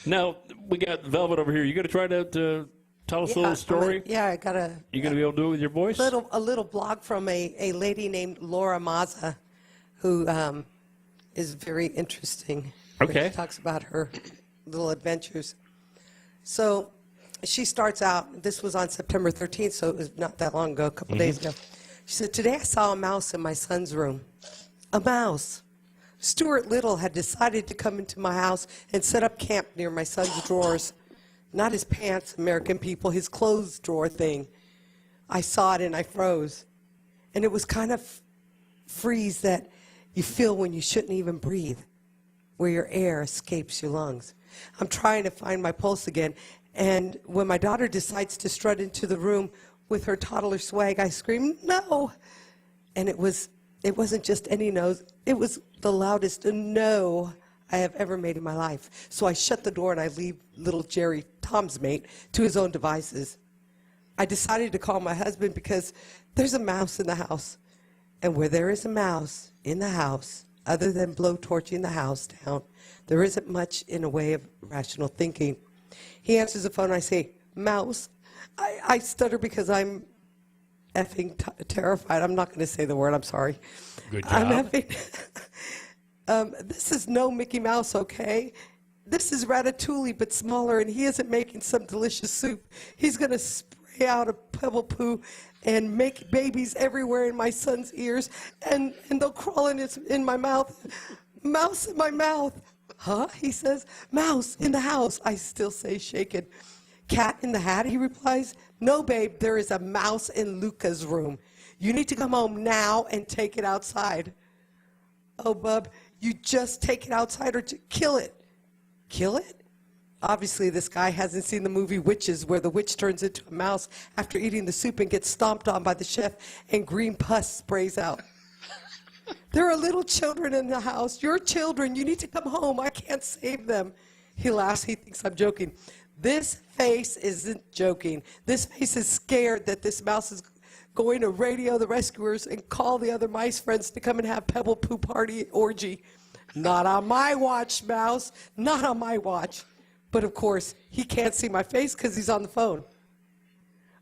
Now, we got Velvet over here. You going to try to tell us a little story?
I got a.
You going to be able to do it with your voice?
A little blog from a lady named Laura Mazza, who is very interesting.
Okay.
She talks about her little adventures. So she starts out, this was on September 13th, so it was not that long ago, a couple days ago. She said, "Today I saw a mouse in my son's room. A mouse. Stuart Little had decided to come into my house and set up camp near my son's drawers. Not his pants, American people, his clothes drawer thing. I saw it and I froze. And it was kind of freeze that you feel when you shouldn't even breathe, where your air escapes your lungs. I'm trying to find my pulse again, and when my daughter decides to strut into the room with her toddler swag, I scream, 'No!' And it wasn't just any no's, it was the loudest no I have ever made in my life. So I shut the door and I leave little Jerry, Tom's mate, to his own devices. I decided to call my husband because there's a mouse in the house. And where there is a mouse in the house, other than blowtorching the house down, there isn't much in a way of rational thinking. He answers the phone and I say, "Mouse." I stutter because I'm effing terrified. I'm not going to say the word. I'm sorry.
Good job.
I'm effing. This is no Mickey Mouse, okay? This is Ratatouille, but smaller, and he isn't making some delicious soup. He's going to spray out a pebble poo and make babies everywhere in my son's ears, and they'll crawl in my mouth. Mouse in my mouth. Huh? He says, "Mouse in the house." I still say shaken. "Cat in the hat," he replies. "No, babe, there is a mouse in Luca's room. You need to come home now and take it outside." "Oh, bub, you just take it outside or kill it." Kill it? Obviously, this guy hasn't seen the movie Witches, where the witch turns into a mouse after eating the soup and gets stomped on by the chef and green pus sprays out. "There are little children in the house. Your children. You need to come home. I can't save them." He laughs. He thinks I'm joking. This face isn't joking. This face is scared that this mouse is going to radio the rescuers and call the other mice friends to come and have pebble poo party orgy. Not on my watch, Mouse. Not on my watch. But of course, he can't see my face because he's on the phone.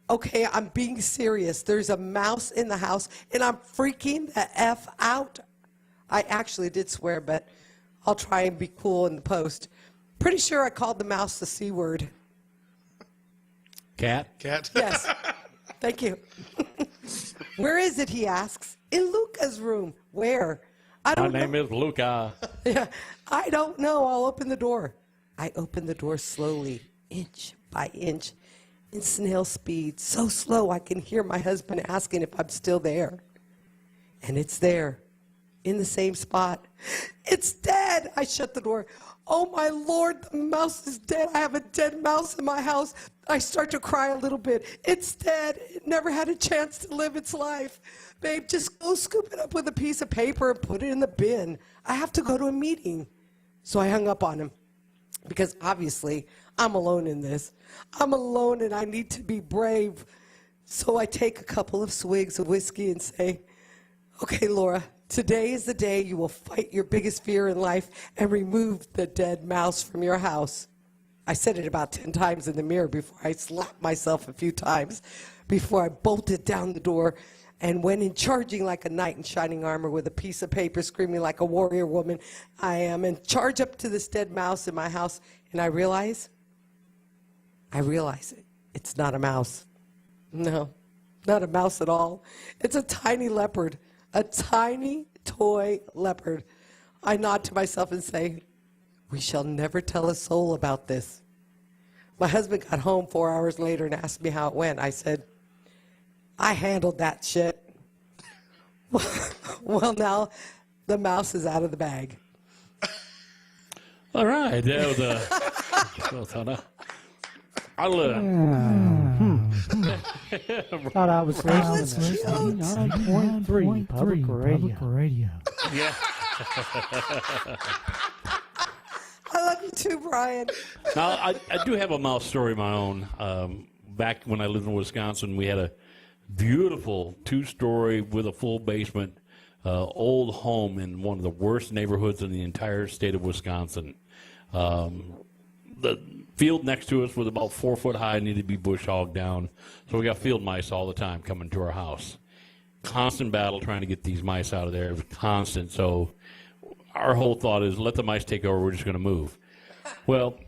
Okay, I'm being serious. There's a mouse in the house, and I'm freaking the F out. I actually did swear, but I'll try and be cool in the post. Pretty sure I called the mouse the C word.
Cat?
Yes. Thank you. "Where is it?" he asks. "In Luca's room." "Where?" "I don't know."
My name is Luca.
Yeah, "I don't know. I'll open the door." I open the door slowly, inch by inch, in snail speed, so slow I can hear my husband asking if I'm still there. And it's there, in the same spot. "It's dead." I shut the door. Oh my Lord, the mouse is dead. I have a dead mouse in my house. I start to cry a little bit. It's dead. It never had a chance to live its life. Babe, just go scoop it up with a piece of paper and put it in the bin. I have to go to a meeting. So I hung up on him because obviously I'm alone in this. I'm alone and I need to be brave. So I take a couple of swigs of whiskey and say, okay, Laura, today is the day you will fight your biggest fear in life and remove the dead mouse from your house. I said it about 10 times in the mirror before I slapped myself a few times, before I bolted down the door and went in charging like a knight in shining armor with a piece of paper, screaming like a warrior woman I am, and charge up to this dead mouse in my house. And I realize it. It's not a mouse. No, not a mouse at all. It's a tiny leopard, a tiny toy leopard. I nod to myself and say, we shall never tell a soul about this. My husband got home 4 hours later and asked me how it went. I said, I handled that shit. Well, now the mouse is out of the bag.
All right, that was
Thought I was listening to 9.3 Public Radio.
Yeah.
I love you too, Brian.
Now, I do have a mouse story of my own. Back when I lived in Wisconsin, we had a beautiful 2-story with a full basement old home in one of the worst neighborhoods in the entire state of Wisconsin. The field next to us was about 4 foot high, needed to be bush hogged down. So we got field mice all the time coming to our house. Constant battle trying to get these mice out of there. It was constant. So our whole thought is, let the mice take over. We're just going to move. Well,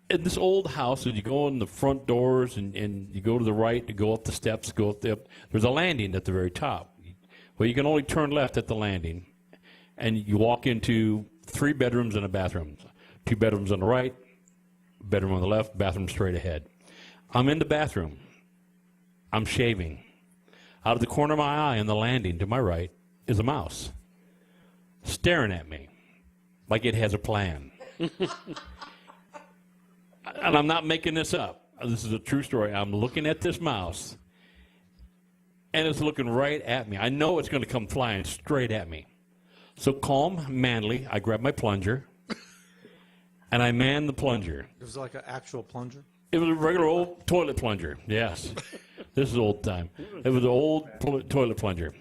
in this old house, as you go in the front doors and you go to the right, you go up the steps, there's a landing at the very top. Well, you can only turn left at the landing, and you walk into 3 bedrooms and a bathroom. 2 bedrooms on the right, bedroom on the left, bathroom straight ahead. I'm in the bathroom. I'm shaving. Out of the corner of my eye on the landing to my right is a mouse staring at me like it has a plan. And I'm not making this up. This is a true story. I'm looking at this mouse, and it's looking right at me. I know it's going to come flying straight at me. So calm, manly, I grab my plunger, and I man the plunger.
It was like an actual plunger?
It was a regular old toilet plunger, yes. This is old time. It was an old toilet plunger.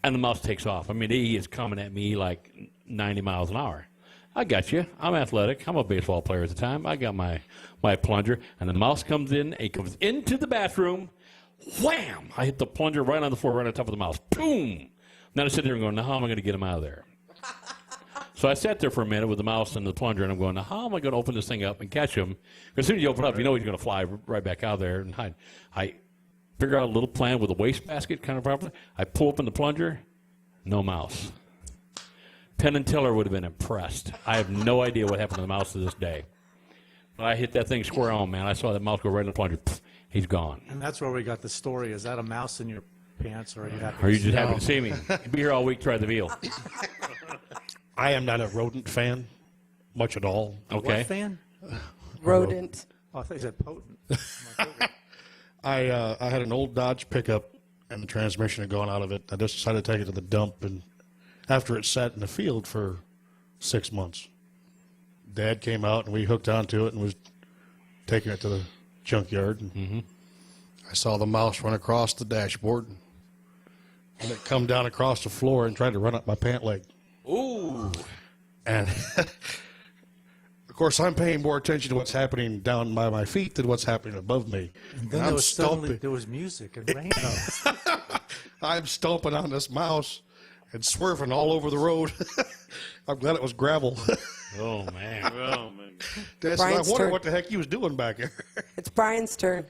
And the mouse takes off. I mean, he is coming at me like 90 miles an hour. I got you. I'm athletic. I'm a baseball player at the time. I got my plunger, and the mouse comes in. It comes into the bathroom. Wham! I hit the plunger right on the floor, right on top of the mouse. Boom! Then I sit there and go, now how am I going to get him out of there? So I sat there for a minute with the mouse and the plunger, and I'm going, now how am I going to open this thing up and catch him? Because as soon as you open it up, you know he's going to fly right back out there and hide. I figure out a little plan with a wastebasket kind of problem. I pull open the plunger, no mouse. Penn and Teller would have been impressed. I have no idea what happened to the mouse to this day. But I hit that thing square on, man. I saw that mouse go right in the plunger. Pfft, he's gone.
And that's where we got the story. Is that a mouse in your pants, or are you happy?
Or are you just happy to see me? Be here all week, try the veal.
I am not a rodent fan, much at all.
Okay.
What fan?
Rodent.
Oh, I thought you said potent.
I had an old Dodge pickup, and the transmission had gone out of it. I just decided to take it to the dump, and after it sat in the field for 6 months, Dad came out, and we hooked onto it and was taking it to the junkyard. And I saw the mouse run across the dashboard, and it come down across the floor and tried to run up my pant leg.
Ooh.
And, of course, I'm paying more attention to what's happening down by my feet than what's happening above me.
And then there was music and rainbows.
I'm stomping on this mouse and swerving all over the road. I'm glad it was gravel.
Oh, man.
Oh, man.
Dad said, I wonder what the heck he was doing back there.
It's Brian's turn.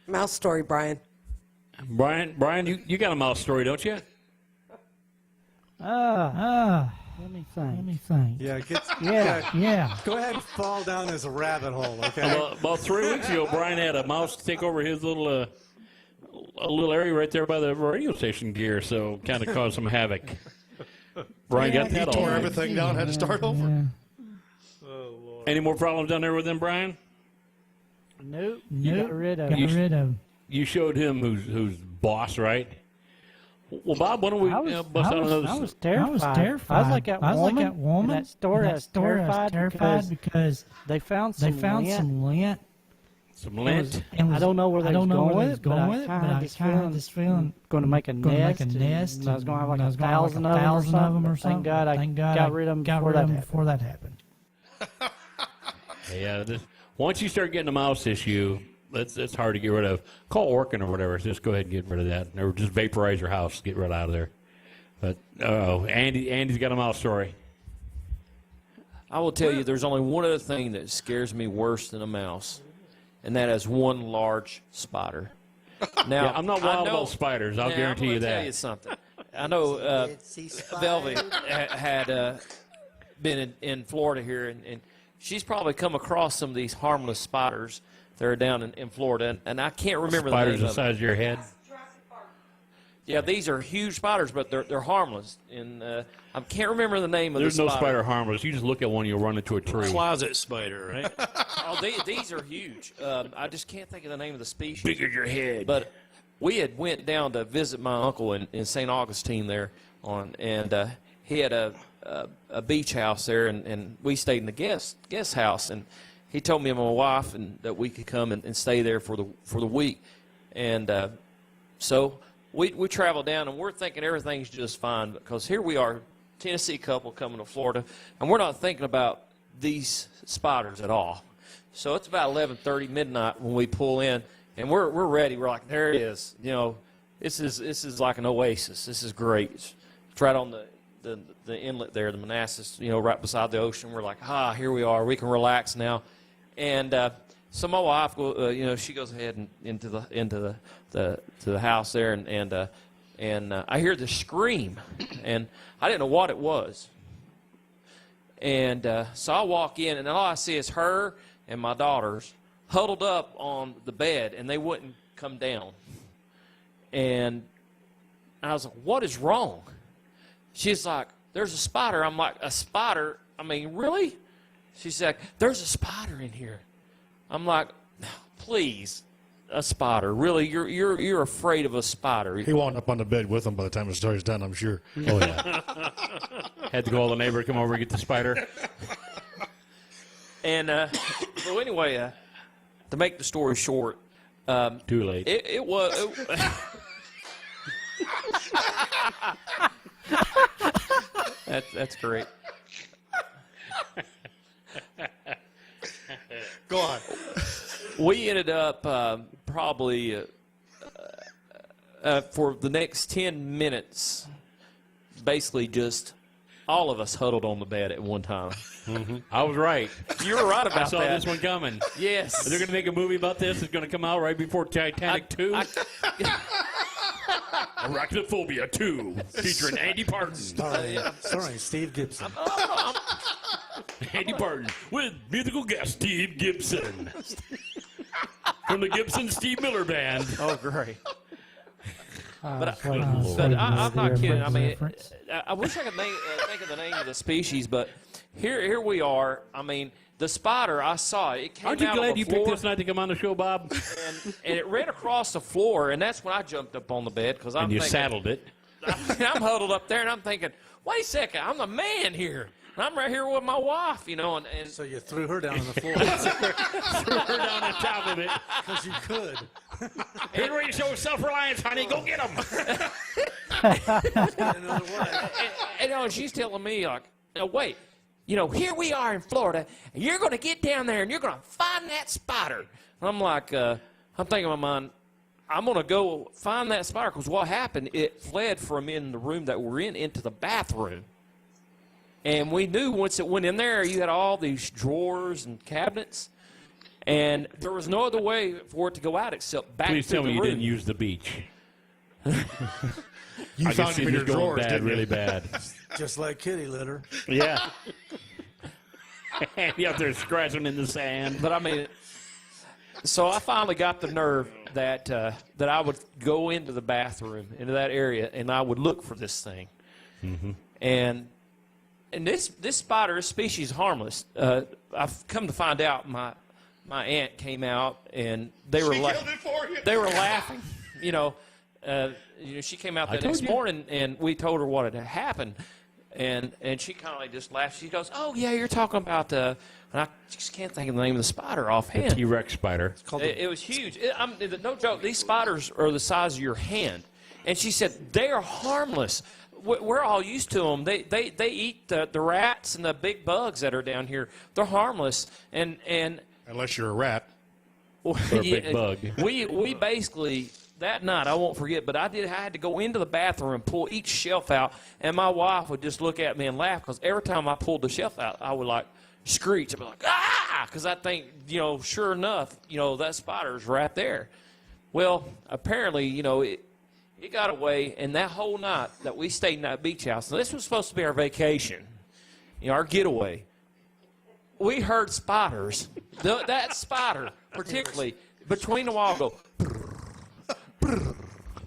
Mouse story, Brian.
Brian, you got a mouse story, don't you?
Let me think.
Yeah,
Yeah.
Go ahead and fall down this rabbit hole, okay?
About 3 weeks ago, Brian had a mouse take over his little area right there by the radio station gear, so kind of caused some havoc. Brian got that all
tore
right.
everything down, had to start over.
Any more problems down there with them, Brian?
Nope. Got rid of.
You showed him who's boss, right? Well, Bob, why don't we bust out another?
I was terrified. I was like that woman in that store. I was terrified because they found some lint.
Some lint.
I don't know where they was going with it, but I kind of just feeling going to make a nest. And I was going to have like 1,000 of them or something. Thank God I got rid of them before that happened.
Yeah, once you start getting a mouse issue, it's hard to get rid of. Call Orkin or whatever. Just go ahead and get rid of that, or just vaporize your house, get right out of there. But Andy's got a mouse story.
I will tell you, there's only one other thing that scares me worse than a mouse, and that is one large spider. Now,
yeah, I'm not wild about spiders. I'll guarantee you that.
I'll tell you something. I know Velvet had been in Florida here, and she's probably come across some of these harmless spiders that are down in Florida, and I can't remember the name of them.
Spiders the size of your head?
Yeah, these are huge spiders, but they're harmless. And I can't remember the name of the spider.
There's no spider harmless. You just look at one, you'll run into a tree.
Closet spider, right?
Oh, these are huge. I just can't think of the name of the species.
Big as your head.
But we had went down to visit my uncle in St. Augustine there, and he had a beach house there, and we stayed in the guest house, and he told me and my wife that we could come and stay there for the week, and so we traveled down, and we're thinking everything's just fine because here we are, Tennessee couple coming to Florida, and we're not thinking about these spiders at all. So it's about 11:30 midnight when we pull in, and we're ready. We're like, there it is. You know, this is like an oasis. This is great. It's right on the inlet there, the Manassas, right beside the ocean. We're like, here we are. We can relax now. And so my wife, she goes ahead and into the house there, and I hear this scream, and I didn't know what it was. And so I walk in, and all I see is her and my daughters huddled up on the bed, and they wouldn't come down. And I was like, what is wrong? She's like, there's a spider. I'm like, a spider? I mean, really? She's like, there's a spider in here. I'm like, please, a spider? Really? You're afraid of a spider?
He wound up on the bed with him by the time the story's done, I'm sure.
Oh, yeah. Had to call the neighbor to come over and get the spider.
And so anyway, to make the story short.
Too late.
It was... That's great.
Go on.
We ended up probably for the next 10 minutes, basically just all of us huddled on the bed at one time.
Mm-hmm. I was right.
You were right about that.
I saw this one coming.
Yes.
They're going to make a movie about this. It's going to come out right before Titanic 2. Arachnophobia 2, featuring Andy Parton.
Starring Steve Gibson.
Andy Parton with musical guest Steve Gibson. From the Gibson Steve Miller Band.
Oh, great. But I'm not kidding. I mean, I wish I could think of the name of the species, but here we are. I mean, the spider, I saw it. It came
Aren't you
out
glad
of the
you
floor,
picked this night to come on the show, Bob?
and it ran across the floor, and that's when I jumped up on the bed because I'm thinking,
saddled it.
I'm huddled up there, and I'm thinking, wait a second, I'm the man here. I'm right here with my wife, and
so you threw her down on the floor.
Threw her down on top of it.
Because you could.
Henry, show self-reliance, honey. Go get him.
And she's telling me, like, no, wait. Here we are in Florida, and you're going to get down there, and you're going to find that spider. And I'm like, I'm thinking in my mind, I'm going to go find that spider, because what happened, it fled from in the room that we're in into the bathroom. And we knew once it went in there, you had all these drawers and cabinets, and there was no other way for it to go out except back
Please
to the room.
tell me you didn't use the beach.
You found him in your drawers,
bad, really bad.
Just like kitty litter.
Yeah. You out there scratching in the sand.
But I mean, so I finally got the nerve that I would go into the bathroom, into that area, and I would look for this thing.
Mm-hmm.
And and this spider, this species, is harmless. I've come to find out my aunt came out and they were they were laughing. She came out the next morning and we told her what had happened, and she kind of like just laughed. She goes, "Oh yeah, you're talking about the." And I just can't think of the name of the spider offhand.
The T-Rex spider.
It was huge. No joke. These spiders are the size of your hand, and she said they are harmless. We're all used to them. They eat the rats and the big bugs that are down here. They're harmless, and
unless you're a rat
or a big bug.
We basically that night I won't forget. But I had to go into the bathroom and pull each shelf out, and my wife would just look at me and laugh because every time I pulled the shelf out, I would like screech. I'd be like, ah, because I think sure enough, that spider's right there. Well, apparently, it got away, and that whole night that we stayed in that beach house, and this was supposed to be our vacation, our getaway, we heard spiders, that spider particularly, between the wall go,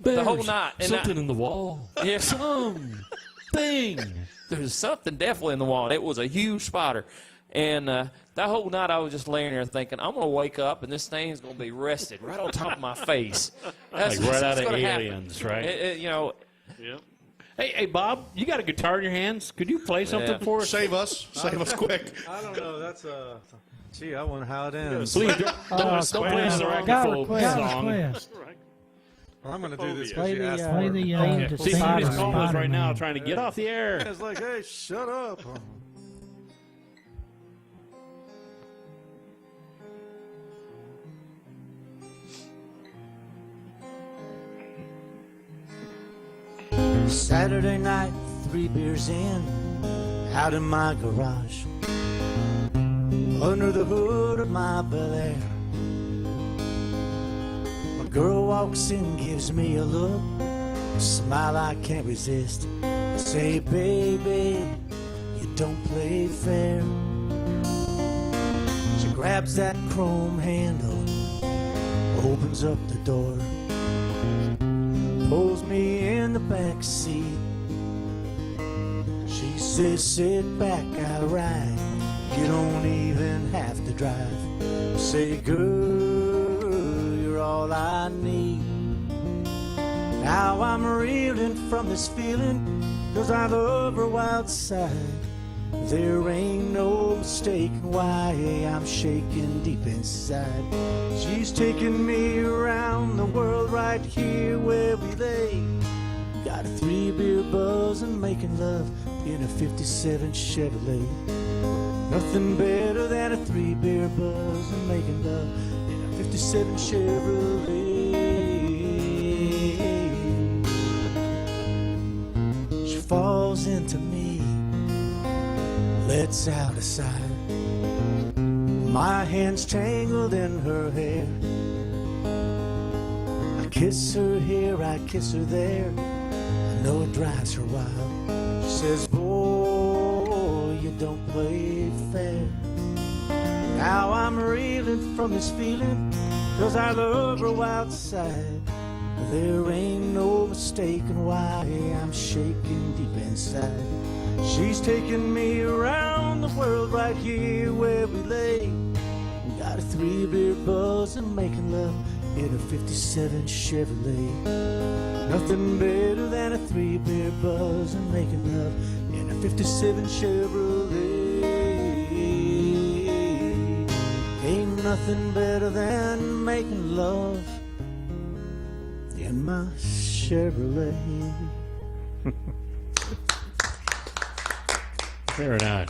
the whole night. And
something in the wall.
Yeah.
Thing.
There's something definitely in the wall. It was a huge spider. And that whole night I was just laying there thinking, I'm going to wake up and this thing's going to be rested right on top of my face.
That's right out of Aliens, happen. Right?
Yep.
Hey, Bob, you got a guitar in your hands? Could you play something for us?
Save us quick.
I don't know. That's gee, I wonder how it ends.
Please don't play the Rockefeller song.
Well, I'm going to do this
Play
because you asked
play
for it.
the
See, somebody's calling us right now trying to get off the air.
It's like, hey, shut up.
Saturday night, 3 beers in, out in my garage, under the hood of my Bel Air. My girl walks in, gives me a look, a smile I can't resist. I say, baby, you don't play fair. She grabs that chrome handle, opens up the door, pulls me in the back seat. She says, sit back, I'll ride. You don't even have to drive. Say, girl, you're all I need. Now I'm reeling from this feeling, 'cause I love her wild side. There ain't no mistaking why I'm shaking deep inside. She's taking me around the world right here where we lay. Got a 3-beer buzz and making love in a 57 Chevrolet. Nothing better than a 3-beer buzz and making love in a 57 Chevrolet. She falls into me, lets out a sigh. My hands tangled in her hair. I kiss her here, I kiss her there. I know it drives her wild. She says, boy, you don't play fair. Now I'm reeling from this feeling, 'cause I love her wild side. There ain't no mistaking why I'm shaking deep inside. She's taking me around the world right here where we lay. Got a 3-beer buzz and making love in a 57 Chevrolet. Nothing better than a 3-beer buzz and making love in a 57 Chevrolet. Ain't nothing better than making love in my Chevrolet.
Very nice.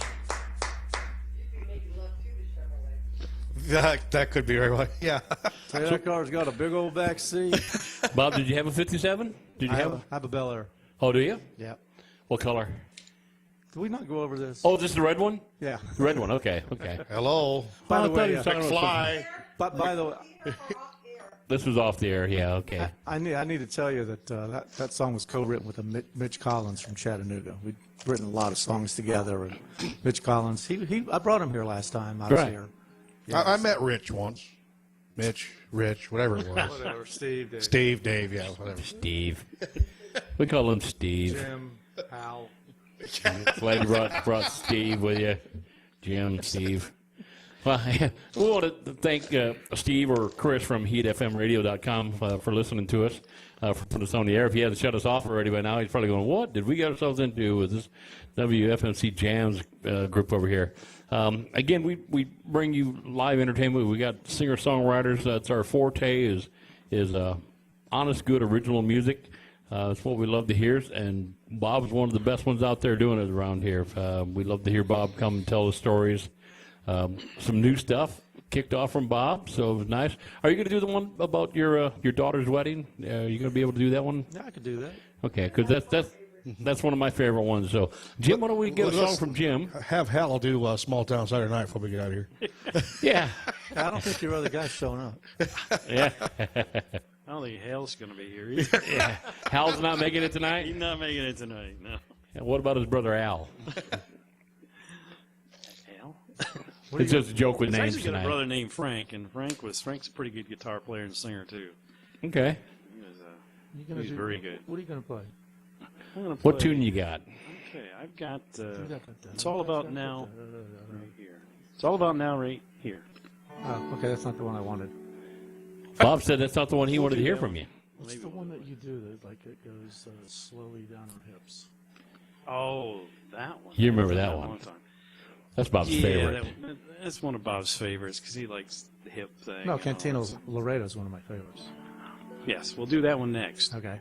That could be right. Yeah.
That car's got a big old back seat.
Bob, did you have a 57? Did you
I have a Bel Air.
Oh, do you?
Yeah.
What color?
Did we not go over this?
Oh, this is the red one?
Yeah.
The red one, okay.
Hello.
By the way,
McFly.
But by the way,
This was off the air, yeah, okay.
I need to tell you that that song was co-written with Mitch Collins from Chattanooga. We'd written a lot of songs together, and Mitch Collins, I brought him here last time I was here. Yes.
I met Rich once. Mitch, Rich, whatever it was.
Whatever, Steve, Dave.
Steve, Dave, yeah, whatever.
Steve. We call him Steve.
Jim, Hal.
Glad you brought Steve with you. Jim, Steve. Well, we want to thank Steve or Chris from HeatFMRadio.com for listening to us, for putting us on the air. If he hasn't shut us off already by now, he's probably going, what did we get ourselves into with this WFMC Jams group over here? Again, we bring you live entertainment. We got singer-songwriters. That's our forte is honest, good, original music. That's what we love to hear, and Bob's one of the best ones out there doing it around here. We love to hear Bob come and tell the stories. Some new stuff kicked off from Bob, so it was nice. Are you going to do the one about your daughter's wedding? Are you going to be able to do that one?
Yeah, I could do that.
Okay, because that's one of my favorite ones. So, Jim, why don't we get a song from Jim?
Have Hal do Small Town Saturday Night before we get out of here.
Yeah.
I don't think your other guy's showing up.
Yeah.
I don't think Hal's going to be here either.
Yeah. Hal's not making it tonight?
He's not making it tonight, no.
And what about his brother Al?
Al?
It's just a joke with
He's
names
actually got
tonight.
a brother named Frank, and Frank's a pretty good guitar player and singer, too.
Okay.
He's very good.
What are you going to play?
I'm gonna
What
play-
tune you got?
Okay, I've got It's All About Now right here. It's All About Now right here.
Oh, okay, that's not the one I wanted.
Bob said that's not the one he wanted to hear from you.
What's the one that you do that it goes slowly down her hips?
Oh, that one.
You remember that
a
one.
long time.
That's Bob's favorite.
That's one of Bob's favorites because he likes the hip thing.
No,
and all that
Cantino's
stuff.
Laredo is one of my favorites.
Yes, we'll do that one next.
Okay.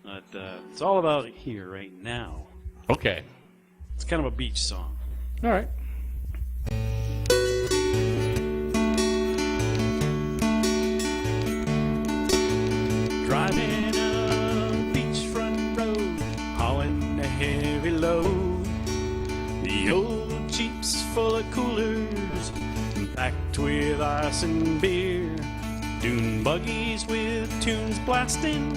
But it's all about here right now.
Okay.
It's kind of a beach song.
All right.
Driving a beachfront road, hauling a heavy load. The old Jeep's full of coolers, packed with ice and beer. Dune buggies with tunes blasting,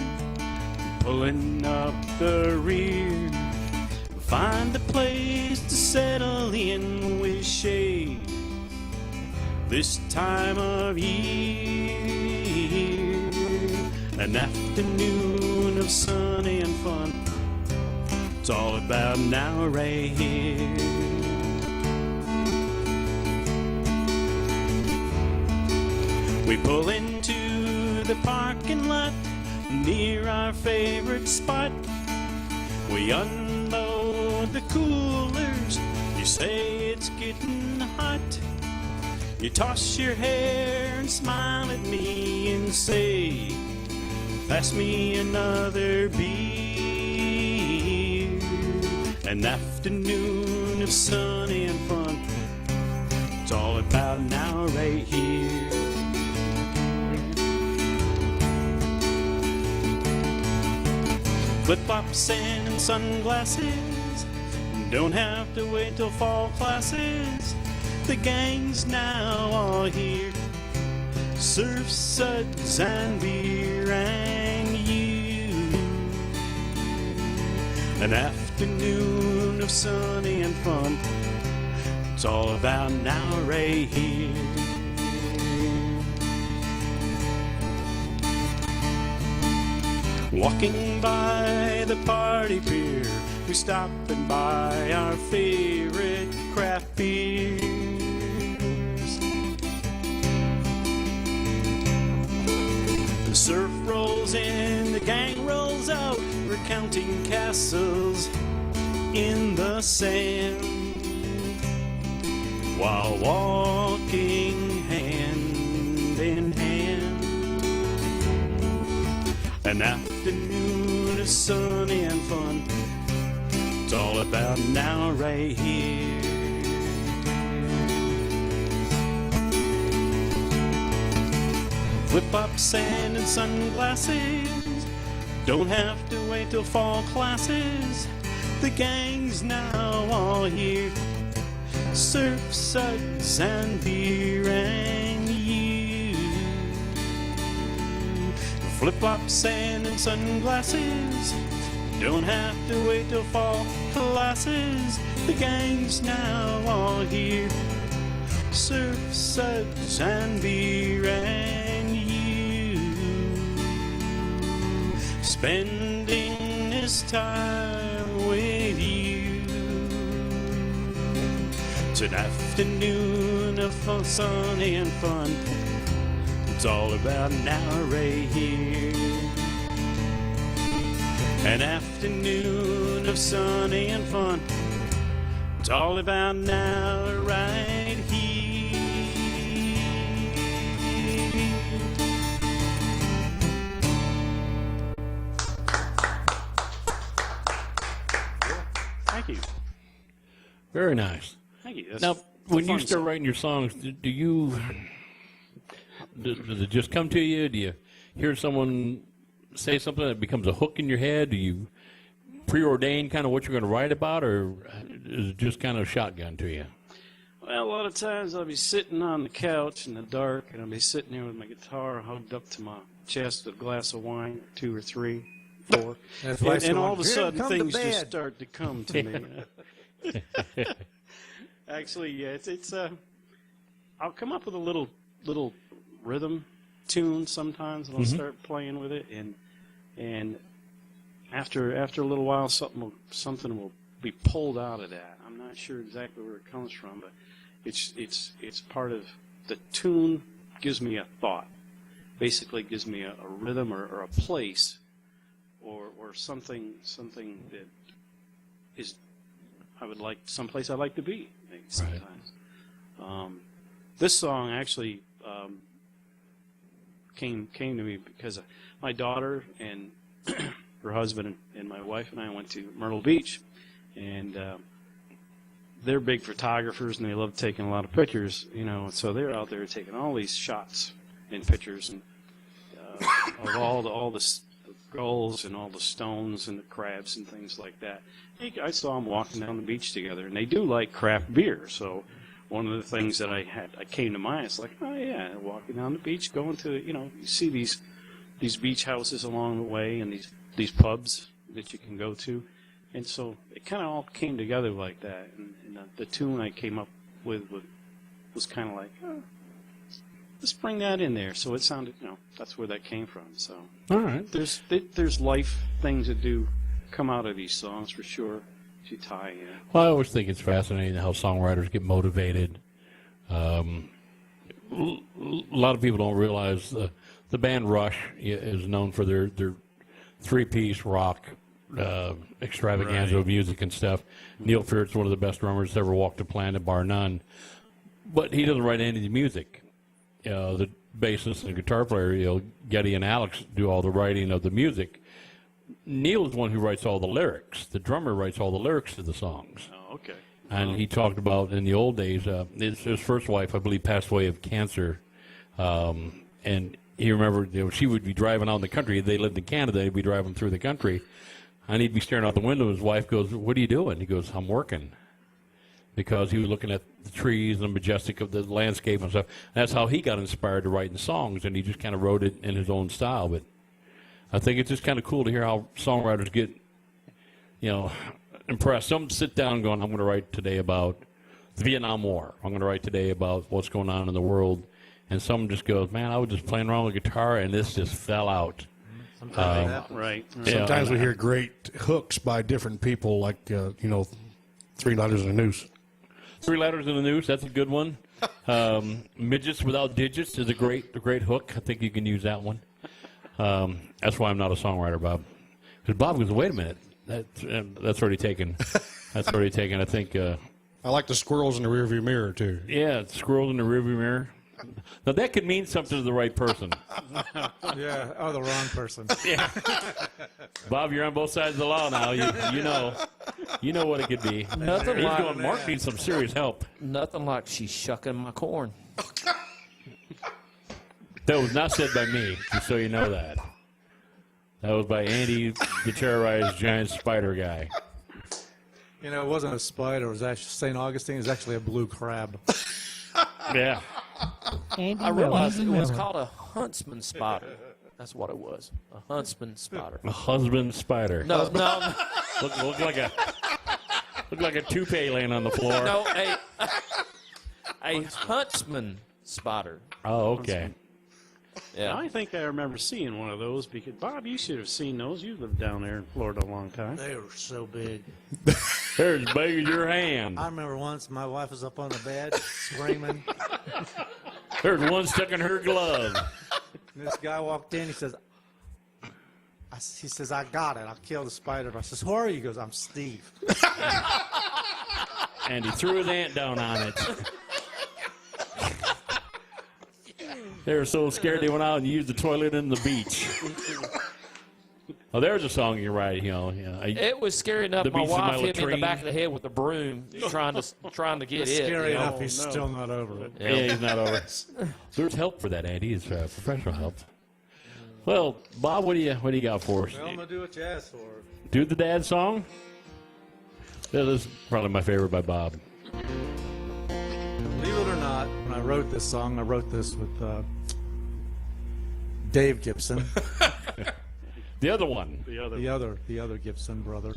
pulling up the rear. Find a place to settle in with shade this time of year. An afternoon of sun and fun, it's all about now right here. We pull into the parking lot near our favorite spot. We unload the coolers, you say it's getting hot. You toss your hair and smile at me and say, pass me another beer. An afternoon of sun and fun, it's all about now right here. Flip-flops and sunglasses, don't have to wait till fall classes. The gang's now all here, surf, suds, and beer and you. An afternoon of sun and fun, it's all about now right here. Walking by the party pier, we stop and buy our favorite craft beers. The surf rolls in, the gang rolls out, we're counting castles in the sand while walking hand in hand. An afternoon of sun and fun, it's all about now right here. Flip-flop, sand, and sunglasses, don't have to wait till fall classes. The gang's now all here, surf, suds, and beer and you. Flip-flop, sand, and sunglasses, don't have to wait till fall classes. The gang's now all here, surf, suds, and beer and you. Spending this time with you. It's an afternoon of fun, sunny and fun. It's all about now right here. An afternoon of sunny and fun. It's all about now right here. Thank you.
Very nice.
Thank you. That's
Now, when you
fun
start
song.
writing your songs, do you does it just come to you? Do you hear someone say something that becomes a hook in your head? Do you preordain kind of what you're going to write about, or is it just kind of shotgun to you?
Well, a lot of times I'll be sitting on the couch in the dark, and I'll be sitting there with my guitar hugged up to my chest with a glass of wine, 2 or 3, 4. And all of a sudden, things just start to come to me. Actually, yeah, it's I'll come up with a little rhythm tune sometimes, and I'll start playing with it, and after a little while, something will be pulled out of that. I'm not sure exactly where it comes from, but it's part of the tune. Gives me a thought, basically gives me a rhythm or a place, or something that is someplace I'd like to be. Maybe sometimes. Right. This song actually came to me because my daughter and her husband and my wife and I went to Myrtle Beach, and they're big photographers and they love taking a lot of pictures, so they're out there taking all these shots and pictures and of all the gulls and all the stones and the crabs and things like that. I saw them walking down the beach together, and they do like craft beer, so one of the things that I came to mind is like, oh yeah, walking down the beach, going to, you see these beach houses along the way and these pubs that you can go to, and so it kind of all came together like that, and the tune I came up with was kind of like, oh, let's bring that in there. So it sounded, that's where that came from. So
all right,
there's life things that do come out of these songs for sure. You tie in.
Well, I always think it's fascinating how songwriters get motivated. A lot of people don't realize the band Rush is known for their three-piece rock extravaganza of music and stuff. Neil Peart's one of the best drummers to ever walk the planet, bar none. But he doesn't write any of the music. The bassist and guitar player, Geddy and Alex, do all the writing of the music. Neil is the one who writes all the lyrics. The drummer writes all the lyrics to the songs.
Oh, okay.
And he talked about in the old days, his first wife, I believe, passed away of cancer. And he remembered, she would be driving out in the country. They lived in Canada. They'd be driving through the country. And he'd be staring out the window. His wife goes, "What are you doing?" He goes, "I'm working." Because he was looking at the trees and the majestic of the landscape and stuff. And that's how he got inspired to writing songs, and he just kind of wrote it in his own style. But I think it's just kind of cool to hear how songwriters get, impressed. Some sit down going, I'm going to write today about the Vietnam War. I'm going to write today about what's going on in the world. And some just goes, man, I was just playing around with guitar, and this just fell out.
Right.
Sometimes we hear great hooks by different people, like, 3 Letters in the Noose.
3 Letters in the Noose, that's a good one. Midgets Without Digits is a great hook. I think you can use that one. That's why I'm not a songwriter, Bob. Because Bob goes, wait a minute, that's already taken. That's already taken. I think.
I like the squirrels in the rearview mirror too.
Yeah, squirrels in the rearview mirror. Now that could mean something to the right person.
Yeah, or the wrong person.
Yeah. Bob, you're on both sides of the law now. You know what it could be.
Nothing
He's
like
going, Mark needs some serious help.
Nothing like she's shucking my corn.
That was not said by me, just so you know that. That was by Andy, the terrorized giant spider guy.
It wasn't a spider. It was actually St. Augustine. It was actually a blue crab.
Yeah.
I realized it was called a huntsman spider. That's what it was. A huntsman spider.
A husband spider.
No.
Look like a toupee laying on the floor.
No, a huntsman spider.
Oh, okay.
Yeah.
I think I remember seeing one of those because, Bob, you should have seen those. You lived down there in Florida a long time.
They were so big.
They're as big as your hand.
I remember once my wife was up on the bed screaming.
There's one stuck in her glove.
And this guy walked in. He says, I got it. I'll kill the spider. I says, who are you? He goes, I'm Steve.
And he threw his ant down on it. They were so scared they went out and used the toilet in the beach. Oh, there's a song you write,
It was scary enough.
The
My
Beast of
wife
My
hit me in the
Latrine.
back of the head with a broom, trying to get it.
Scary
you know.
enough, he's still not over it.
Yeah, he's not over. There's help for that, Andy. It's professional help. Well, Bob, what do you got for us?
Well, I'm going to do what you asked for.
Do the dad song? Yeah, this is probably my favorite by Bob.
Believe it or not, when I wrote this song, I wrote this with Dave Gibson.
The other one.
The other Gibson brother.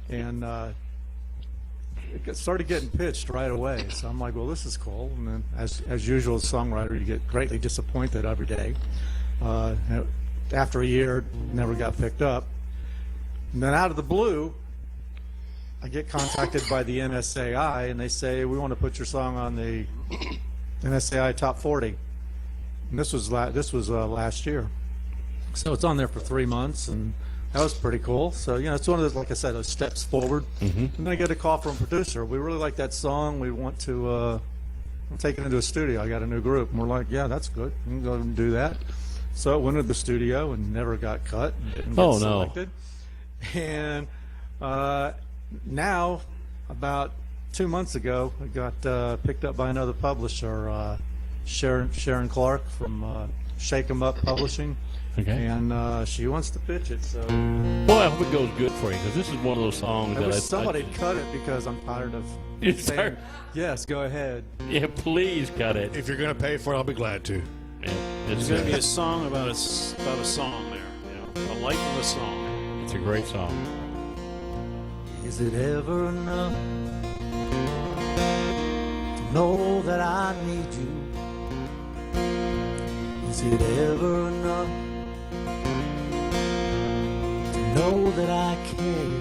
And it started getting pitched right away. So I'm like, well, this is cool. And then, as usual, as a songwriter, you get greatly disappointed every day. After a year, it never got picked up. And then out of the blue, I get contacted by the NSAI, and they say, we want to put your song on the NSAI Top 40. And this was last year. So it's on there for 3 months, and that was pretty cool. So, it's one of those, like I said, those steps forward.
Mm-hmm.
And then I get a call from a producer. We really like that song. We want to take it into a studio. I got a new group. And we're like, yeah, that's good. We can go and do that. So it went to the studio and never got cut. And didn't get selected. And now, about 2 months ago, it got picked up by another publisher, Sharon Clark from Shake 'Em Up Publishing.
Okay.
And she wants to pitch it. So,
Boy, I hope it goes good for you, because this is one of those songs
I
that
wish somebody cut it because I'm tired of saying, yes, go ahead.
Yeah, please cut it.
If you're going to pay for it, I'll be glad to.
Yeah,
There's going to be a song about a song there. The life of a song.
It's a great song.
Is it ever enough to know that I need you? Is it ever enough to know that I care?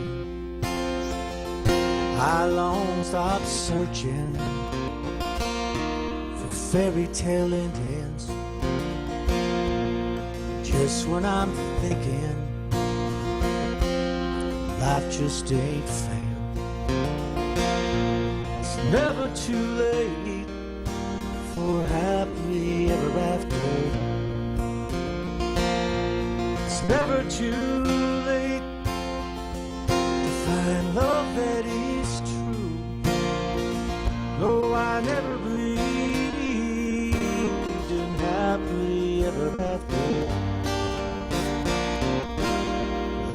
I long stop searching for fairy tale endings, just when I'm thinking life just ain't fair. It's never too late for happily ever after. It's never too late to find love that is true. No, I never believed in happily ever after.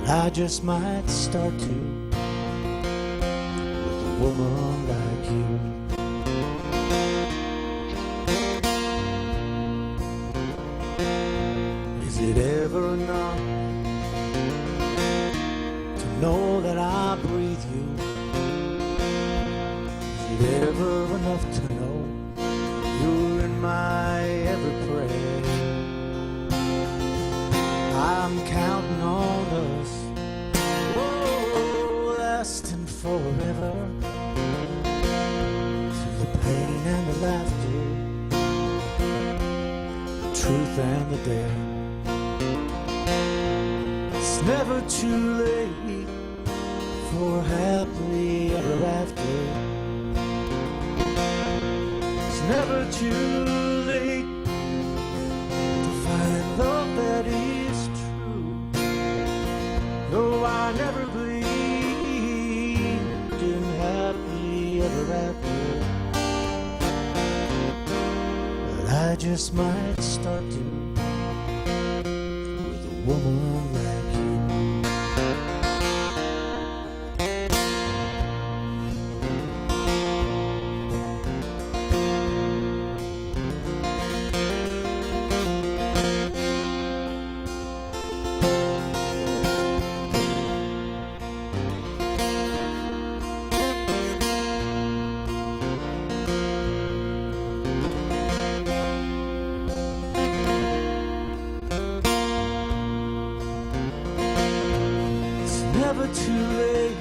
I just might start to with a woman like you. Is it ever enough to know that I breathe you? Is it ever enough to know you're in my every prayer? I'm counting on us, oh, lasting forever. Through the pain and the laughter, the truth and the dare. It's never too late for happily ever after. It's never too late to find love that is true. No, I never believed in happily ever after, but I just might start to with a woman like you. Never too late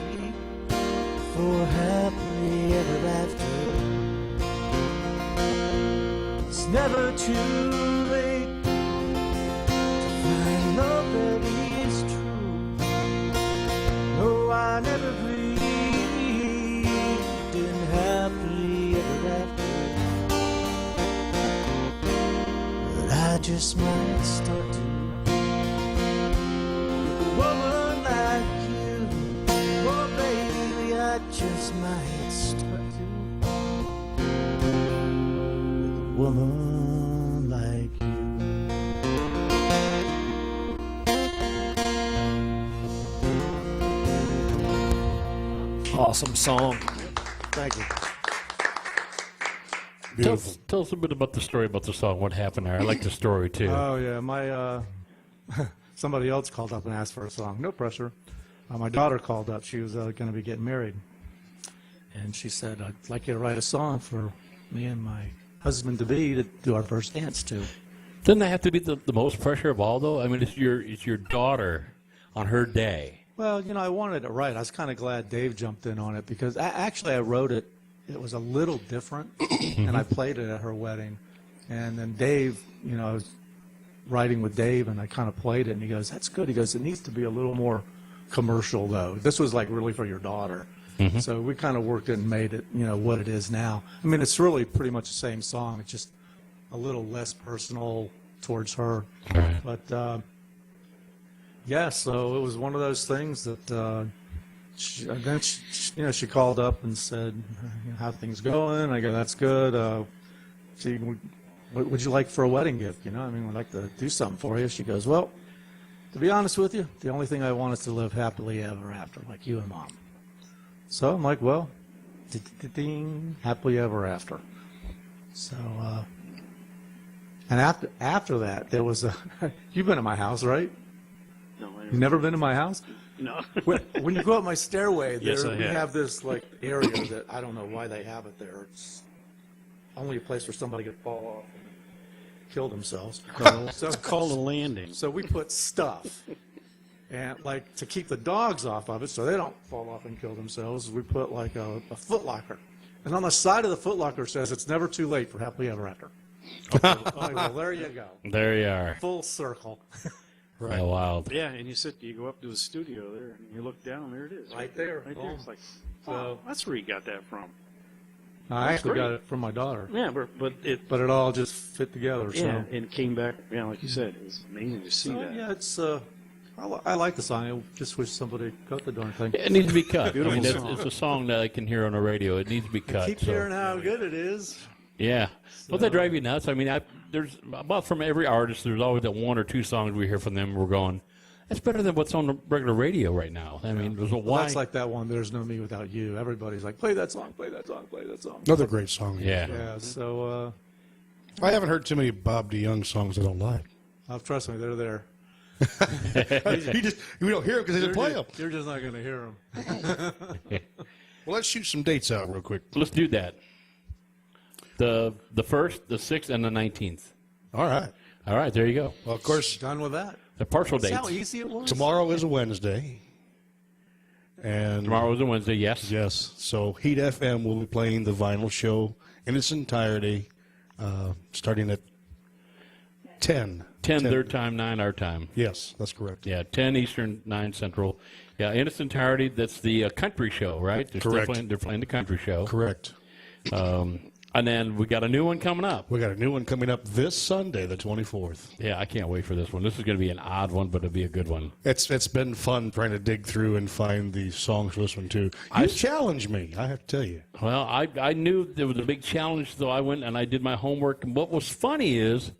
for for happily ever after. It's never too late to find love that is true. No, I never believed in happily ever after, but I just might start to. With a woman like you, oh baby, I just might start to. With a woman like you.
Awesome song.
Thank you.
Tell us a bit about the story about the song. What happened there? I like the story too.
Oh yeah, my somebody else called up and asked for a song. No pressure. My daughter called up. She was going to be getting married, and she said, "I'd like you to write a song for me and my husband to be to do our first dance to."
Doesn't that have to be the most pressure of all, though? I mean, it's your daughter on her day.
Well, you know, I wanted it right. I was kind of glad Dave jumped in on it because actually I wrote it. It was a little different, and I played it at her wedding. And then Dave, you know, I was writing with Dave, and I kind of played it, and he goes, "That's good." He goes, "It needs to be a little more commercial, though. This was like really for your daughter." So we kind of worked it and made it, you know, what it is now. I mean, it's really pretty much the same song. It's just a little less personal towards her.
Right.
But yeah, so it was one of those things that then she called up and said, you know, "How things going?" I go, "That's good. What would you like for a wedding gift? You know, I mean, we'd like to do something for you." She goes, "Well, to be honest with you, the only thing I want is to live happily ever after, like you and Mom." So I'm like, "Well, ding, happily ever after." So, and after that, there was a. You've been to my house, right?
No,
You've never been to my house?
No.
When you go up my stairway,
Yes,
there
I
we
have.
have this like area that I don't know why they have it there. It's only a place where somebody could fall off and kill themselves. So
It's called a landing.
So we put stuff, and like to keep the dogs off of it, so they don't fall off and kill themselves. We put like a Foot Locker, and on the side of the Foot Locker says, "It's never too late for happily ever after." Okay, well, there you go.
There you are.
Full circle.
Right. Oh, wow.
Yeah, and you go up to the studio there, and you look down, there it is.
Right there.
Right there. It's like,
So-
oh, that's where you got that from.
I actually
great.
got it from my daughter,
Yeah, but it
all just fit together.
yeah,
So.
and came back. Yeah, like you said, it's amazing to see
So,
that.
yeah, it's I like the song. I just wish somebody cut the darn thing.
It needs to be cut. I
Beautiful
mean,
song.
it's a song that I can hear on the radio. It needs to be cut.
Keep
so.
hearing how good it is.
Yeah. Don't that drive you nuts? I mean, there's about from every artist, there's always that one or two songs we hear from them. We're going, that's better than what's on the regular radio right now. I mean, there's a
Well,
why.
that's like that one. There's no me without you. Everybody's like, play that song, play that song, play that song.
Another great song.
Yeah.
Yeah. So
I haven't heard too many Bob DeYoung songs I don't like.
trust me, they're there.
We don't hear them because they didn't play them.
You're just not going to hear them.
Well, let's shoot some dates out real quick.
Let's do that. The 1st, the 6th, and the 19th.
All right.
All right, there you go.
Well, of course,
Done with that.
The partial
That's
dates.
how easy it was.
tomorrow is a Wednesday. And
Tomorrow is a Wednesday, yes.
yes, so Heat FM will be playing the vinyl show in its entirety, starting at 10.
10 their time, 9 our time.
Yes, that's correct.
Yeah, 10 Eastern, 9 Central. Yeah, in its entirety, that's the country show, right? They're
Correct.
They're playing the country show.
Correct.
And then we got a new one coming up.
We got a new one coming up this Sunday, the 24th.
Yeah, I can't wait for this one. This is going to be an odd one, but it'll be a good one.
It's been fun trying to dig through and find the songs for this one too. You challenged me, I have to tell you.
Well, I knew there was a big challenge, so I went and I did my homework. And what was funny is,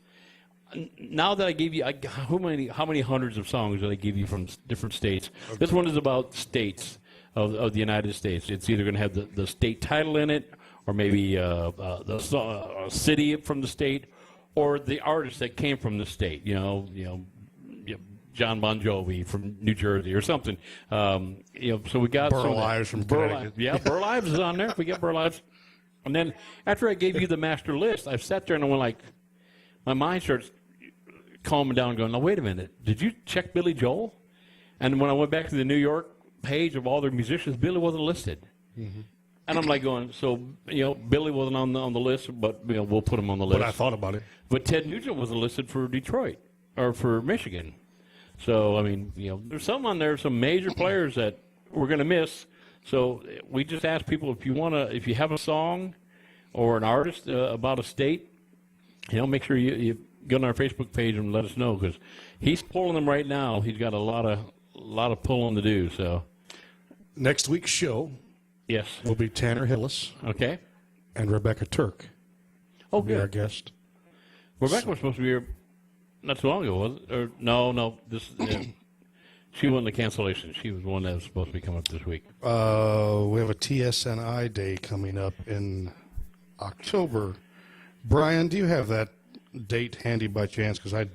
now that I gave you, how many hundreds of songs did I give you from different states? Okay. This one is about states of the United States. It's either going to have the state title in it, or maybe the city from the state, or the artist that came from the state. You know, John Bon Jovi from New Jersey or something. So we got
Burl Ives from Connecticut.
Yeah, Burl Ives is on there. We got Burl Ives. And then after I gave you the master list, I sat there and I went like, my mind starts calming down and going, now wait a minute, did you check Billy Joel? And when I went back to the New York page of all their musicians, Billy wasn't listed. And I'm like going, so, Billy wasn't on the list, but, we'll put him on the list.
But I thought about it.
But Ted Nugent wasn't listed for Detroit or for Michigan. So, I mean, there's some on there, some major players that we're going to miss. So we just ask people if you have a song or an artist about a state, make sure you go on our Facebook page and let us know, because he's pulling them right now. He's got a lot of pulling to do. So
Next week's show,
yes,
will be Tanner Hillis.
Okay.
And Rebecca Turk.
Oh,
will be
good.
our guest.
Rebecca was supposed to be here not too long ago, was it? Or no. She won the cancellation. She was the one that was supposed to be coming up this week.
We have a TSNI day coming up in October. Brian, do you have that date handy by chance? Because I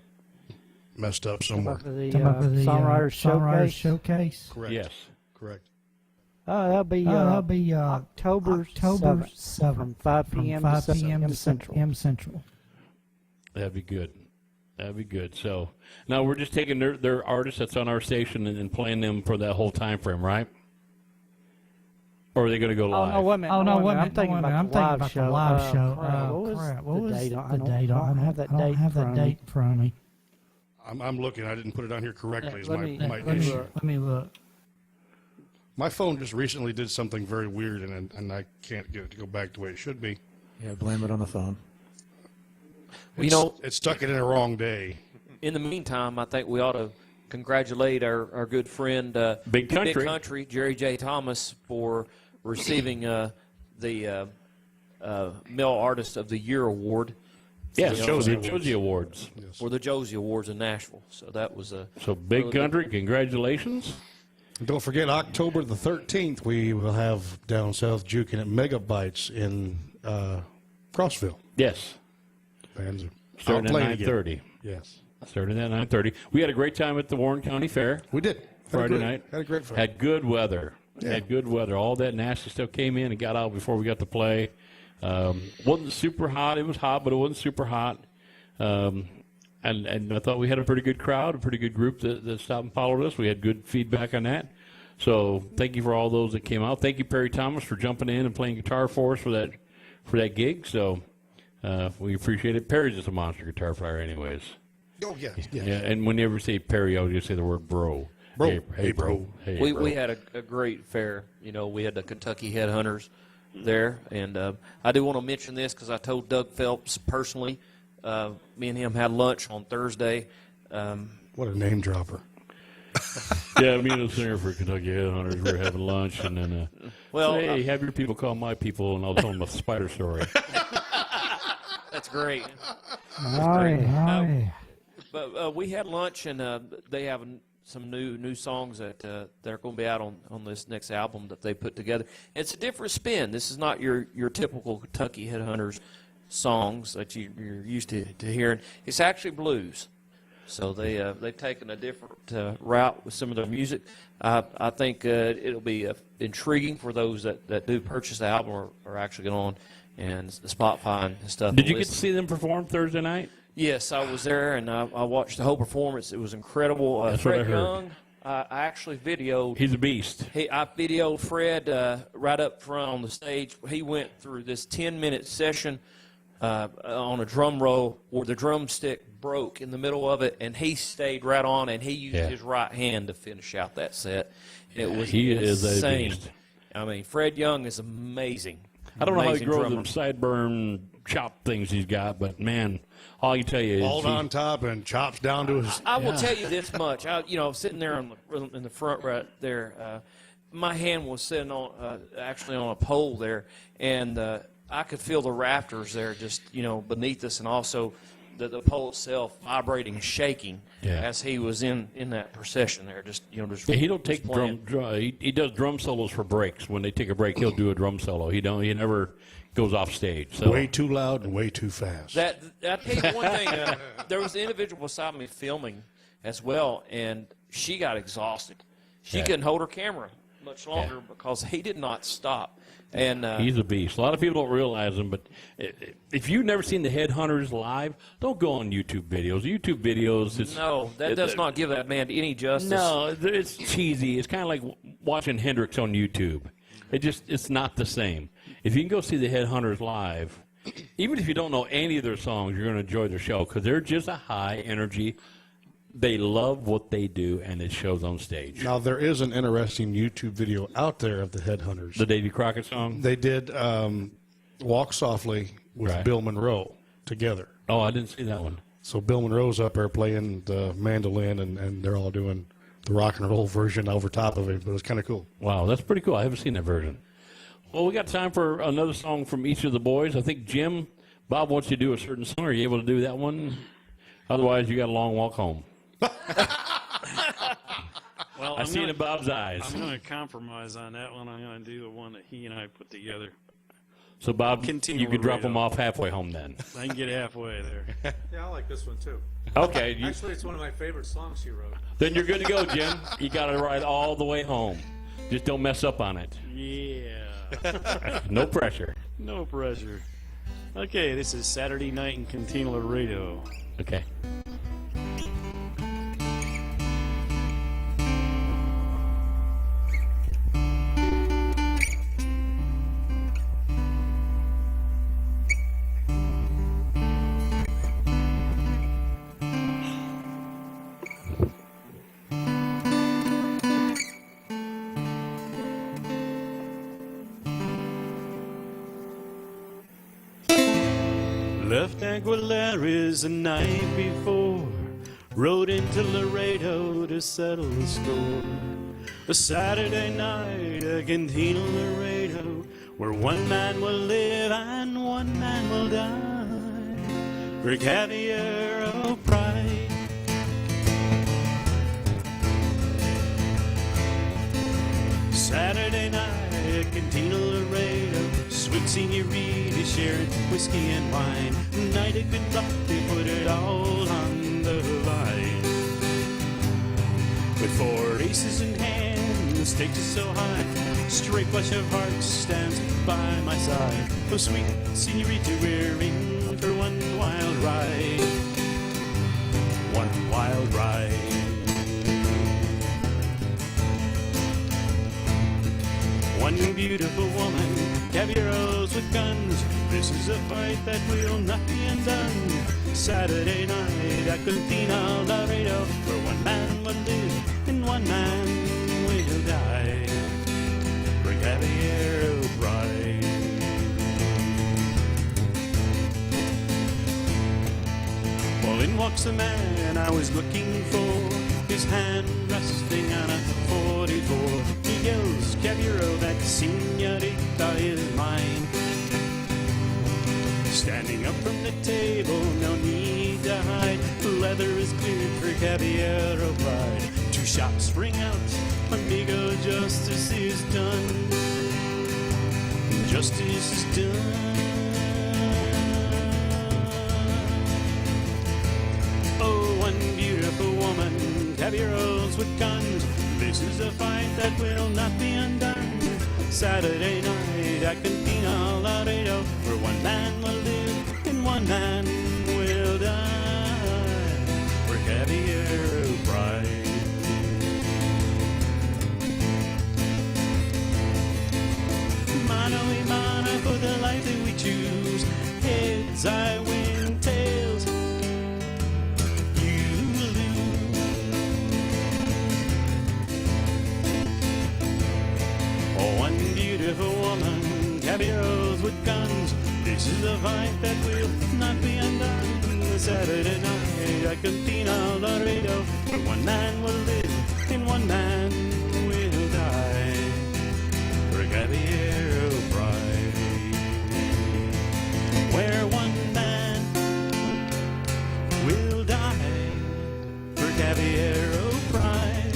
messed up somewhere.
The Songwriters Showcase.
Correct.
Yes.
Correct.
That'll be October 7th from 5 p.m. to 7 p.m. Central.
That'd be good. That'd be good. So now we're just taking their artists that's on our station and playing them for that whole time frame, right? Or are they going to go live?
Oh, wait a minute. I'm thinking about the live show. What was the date? I don't have that date in front of me.
I'm looking. I didn't put it on here correctly.
Let me look.
My phone just recently did something very weird, and I can't get it to go back the way it should be.
Yeah, blame it on the phone.
It stuck it in a wrong day.
In the meantime, I think we ought to congratulate our good friend
Big Country
Jerry J. Thomas, for receiving the Male Artist of the Year award.
Yes, the Josie Awards.
Yes.
For the Josie Awards in Nashville. So that was a
So Big
really
Country, congratulations.
And don't forget, October the 13th, we will have Down South Juking at Megabytes in Crossville.
Yes.
Fans are
Starting
out
at
playing
9:30.
again. Yes.
Starting at 9:30. We had a great time at the Warren County Fair.
We did.
Friday night.
Had a great fair.
Had good weather.
Yeah.
Had good weather. All that nasty stuff came in and got out before we got to play. Wasn't super hot. It was hot, but it wasn't super hot. And I thought we had a pretty good crowd, a pretty good group that stopped and followed us. We had good feedback on that. So thank you for all those that came out. Thank you, Perry Thomas, for jumping in and playing guitar for us for that gig. So we appreciate it. Perry's just a monster guitar player anyways.
Oh, yeah.
Yeah, and whenever you say Perry, I would just say the word bro.
Bro.
Hey, bro. Hey, bro.
we had a great fair. We had the Kentucky Headhunters there, and I do want to mention this because I told Doug Phelps personally. Me and him had lunch on Thursday.
What a name dropper.
Yeah, me and the singer for Kentucky Headhunters were having lunch, and then hey, have your people call my people, and I'll tell them a spider story.
That's great. But we had lunch, and they have some new songs that they're going to be out on this next album that they put together. It's a different spin. This is not your typical Kentucky Headhunters songs that you're used to hearing. It's actually blues. So they've taken a different route with some of their music. I think it'll be intriguing for those that do purchase the album or are actually going on and the Spotify and stuff.
Did you get to see them perform Thursday night?
Yes, I was there, and I watched the whole performance. It was incredible.
That's what I
Fred
heard.
Young, I actually videoed.
He's a beast.
I videoed Fred right up front on the stage. He went through this 10-minute session on a drum roll where the drumstick broke in the middle of it, and he stayed right on, and he used his right hand to finish out that set. It was
He
insane.
is a beast.
I mean, Fred Young is amazing.
I don't know how he
Amazing
grows
drummer.
them sideburn chop things he's got, but man, all I can tell you is
Bald on top and chops down to his...
I will tell you this much. Sitting there in the front right there, my hand was sitting on actually on a pole there, and I could feel the rafters there just beneath us, and also the pole itself vibrating and shaking as he was in that procession there.
he don't take he does drum solos for breaks. When they take a break, he'll do a drum solo. He never goes off stage. So
way too loud and way too fast.
I tell you one thing. There was an individual beside me filming as well, and she got exhausted. She couldn't hold her camera much longer because he did not stop. And
he's a beast. A lot of people don't realize him, but if you've never seen the Headhunters live, don't go on YouTube videos. YouTube videos,
that does not give that man any justice.
No, it's cheesy. It's kind of like watching Hendrix on YouTube. It's not the same. If you can go see the Headhunters live, even if you don't know any of their songs, you're going to enjoy their show because they're just a high energy. They love what they do, and it shows on stage.
Now, there is an interesting YouTube video out there of the Headhunters.
The Davy Crockett song?
They did Walk Softly with Bill Monroe together.
Oh, I didn't see that one.
So Bill Monroe's up there playing the mandolin, and they're all doing the rock and roll version over top of it, but it's kind of cool.
Wow, that's pretty cool. I haven't seen that version. Well, we got time for another song from each of the boys. I think Jim, Bob wants you to do a certain song. Are you able to do that one? Otherwise, you got a long walk home.
Well,
I see it in Bob's eyes.
I'm going to compromise on that one. I'm going to do the one that he and I put together.
So, Bob,
Continue
you could drop
Laredo.
them off halfway home then.
I can get halfway there.
Yeah, I like this one too.
Okay.
Actually, it's one of my favorite songs she wrote.
Then you're good to go, Jim. You got to ride all the way home. Just don't mess up on it.
Yeah.
No pressure.
No pressure. Okay, this is Saturday Night in Cantina Laredo.
Okay.
Left Aguilares the night before, rode into Laredo to settle the score. A Saturday night, a Cantina Laredo, where one man will live and one man will die. For Caballero pride. Saturday night, a Cantina Laredo, sweet senorita sharing whiskey and wine. Night of good luck, they put it all on the line. With 4 aces in hand, the stakes are so high, straight flush of hearts stands by my side. Oh, sweet senorita, we're in for one wild ride. One wild ride. One beautiful woman, caballeros with guns. This is a fight that will not be undone. Saturday night at Cantina Laredo, where one man will live and one man will die. For Caballero pride. Well, in walks the man I was looking for, his hand resting on a 44. He yells, Caballero, that señorita is mine. Standing up from the table, no need to hide. Leather is cleared for Caballero pride. 2 shots ring out, amigo, justice is done. Justice is done. Oh, one beautiful woman, caballeros with guns. This is a fight that will not be undone. Saturday night at Cantina Laredo, where one man will live and one man will die. For Caballero pride. Mano y mano for the life that we choose. Heads I win, tails you lose. Oh, one beautiful woman, caballeros with guns. This is a fight that will not be undone. Saturday night at Cantina Laredo, where one man will live and one man will die. For Caballero pride. Where one man will die. For Caballero pride.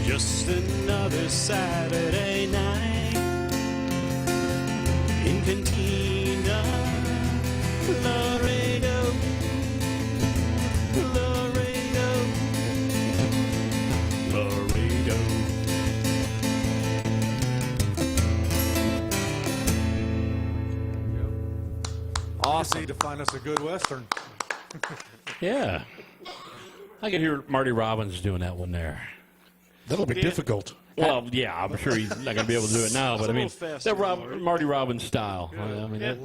Just another Saturday night in Cantina Laredo, Laredo, Laredo.
Awesome. Need to find us a good Western.
Yeah. I can hear Marty Robbins doing that one there.
That'll be difficult.
Well, yeah, I'm sure he's not going to be able to do it now, but I mean,
faster,
that Marty Robbins style. I mean, that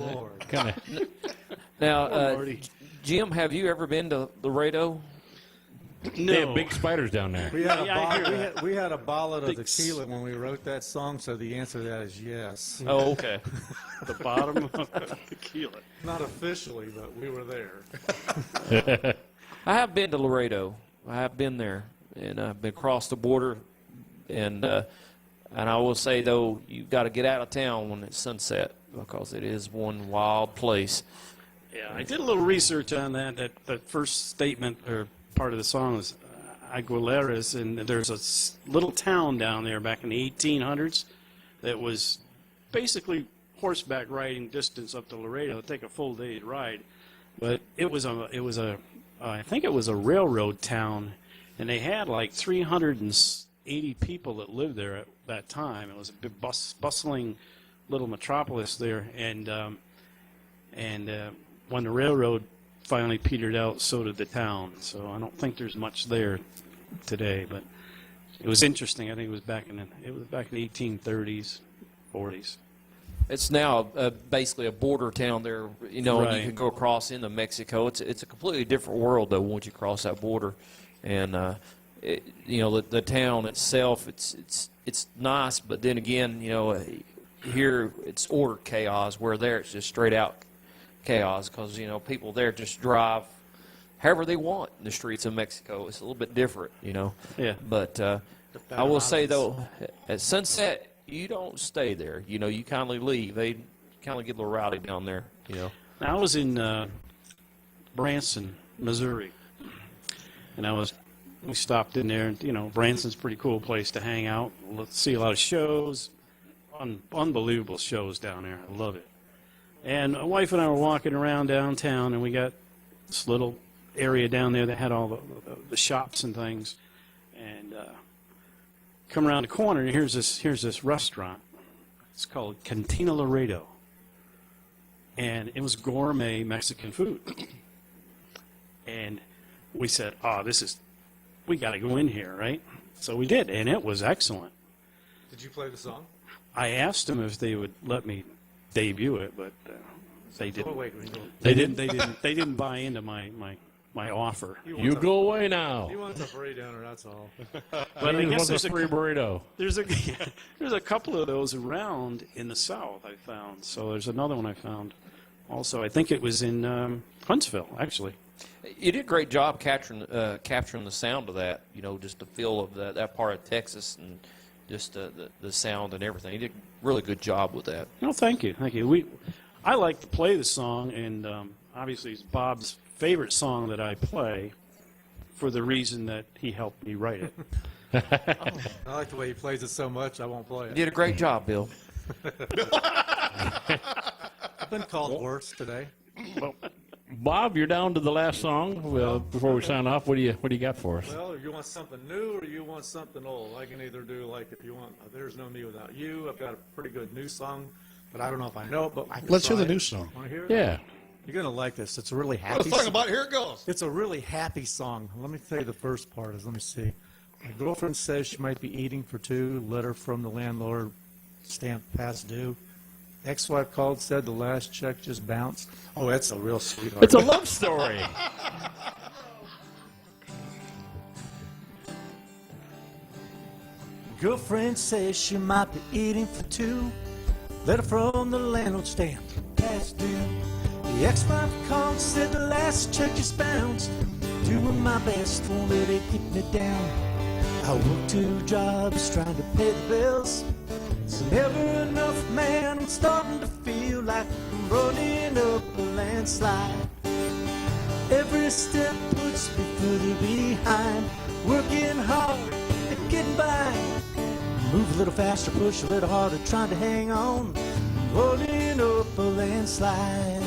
kind of.
Now, Jim, have you ever been to Laredo?
They have big spiders down there.
We had a
Yeah, I hear
bottle, we had a bottle of
Big
tequila when we wrote that song, so the answer to that is yes.
Oh, okay.
The bottom of tequila.
Not officially, but we were there.
I have been to Laredo. I have been there, and I've been across the border. And I will say, though, you've got to get out of town when it's sunset because it is one wild place.
Yeah, I did a little research on that. That first statement or part of the song was Aguileras, and there's a little town down there back in the 1800s that was basically horseback riding distance up to Laredo. It'd take a full day to ride, but it was I think it was a railroad town, and they had like 380 people that lived there at that time. It was a big bustling little metropolis there, and when the railroad finally petered out, so did the town. So I don't think there's much there today, but it was interesting. I think it was back in the 1830s, 40s.
It's now basically a border town there, and you
Right.
can go across into Mexico. It's a completely different world, though, once you cross that border. And, the town itself, it's nice, but then again, here it's order chaos, where there it's just straight out chaos because, people there just drive however they want in the streets of Mexico. It's a little bit different,
Yeah.
But I will say, though, at sunset, you don't stay there. You kindly leave. They kind of get a little rowdy down there,
Now, I was in Branson, Missouri, and we stopped in there. And, Branson's a pretty cool place to hang out. See a lot of shows, unbelievable shows down there. I love it. And my wife and I were walking around downtown, and we got this little area down there that had all the shops and things. And come around the corner, and here's this restaurant. It's called Cantina Laredo, and it was gourmet Mexican food. And we said, we got to go in here, right? So we did, and it was excellent.
Did you play the song?
I asked them if they would let me debut it, but they didn't.
Oh, wait.
They didn't buy into my offer.
You go away now.
He wants a free dinner, that's all.
But I guess
there's a free burrito.
There's a couple of those around in the South I found. So there's another one I found also. I think it was in Huntsville, actually.
you did a great job capturing the sound of that, just the feel of that part of Texas and just the sound and everything. You did a really good job with that.
No, thank you. I like to play the song, and obviously it's Bob's favorite song that I play for the reason that he helped me write it.
I like the way he plays it so much, I won't play
You
it.
did a great job, Bill.
I've been called worse today.
Well, Bob, you're down to the last song. Well, before we sign off, what do you got for us?
Well, you want something new or you want something old? I can either do, like, if you want There's No Me Without You. I've got a pretty good new song, but I don't know if I know it, but I can
Let's hear
try
the
it.
new song.
Want to hear it?
Yeah.
You're going to like this. It's a really happy
Let's talk about it. Here it goes.
It's a really happy song. Let me tell you the first part is, let me see. My girlfriend says she might be eating for two. Letter from the landlord, stamp past due. Ex-wife called, said the last check just bounced. Oh, that's a real sweetheart.
It's a love story.
Girlfriend says she might be eating for two. Letter from the landlord, stamp past due. The ex-wife called, said the last check just bounced. Doing my best, won't let it get me down. I work 2 jobs trying to pay the bills. It's never enough, man. I'm starting to feel like I'm running up a landslide. Every step puts me further behind. Working hard and getting by. Move a little faster, push a little harder, trying to hang on. Rolling up a landslide.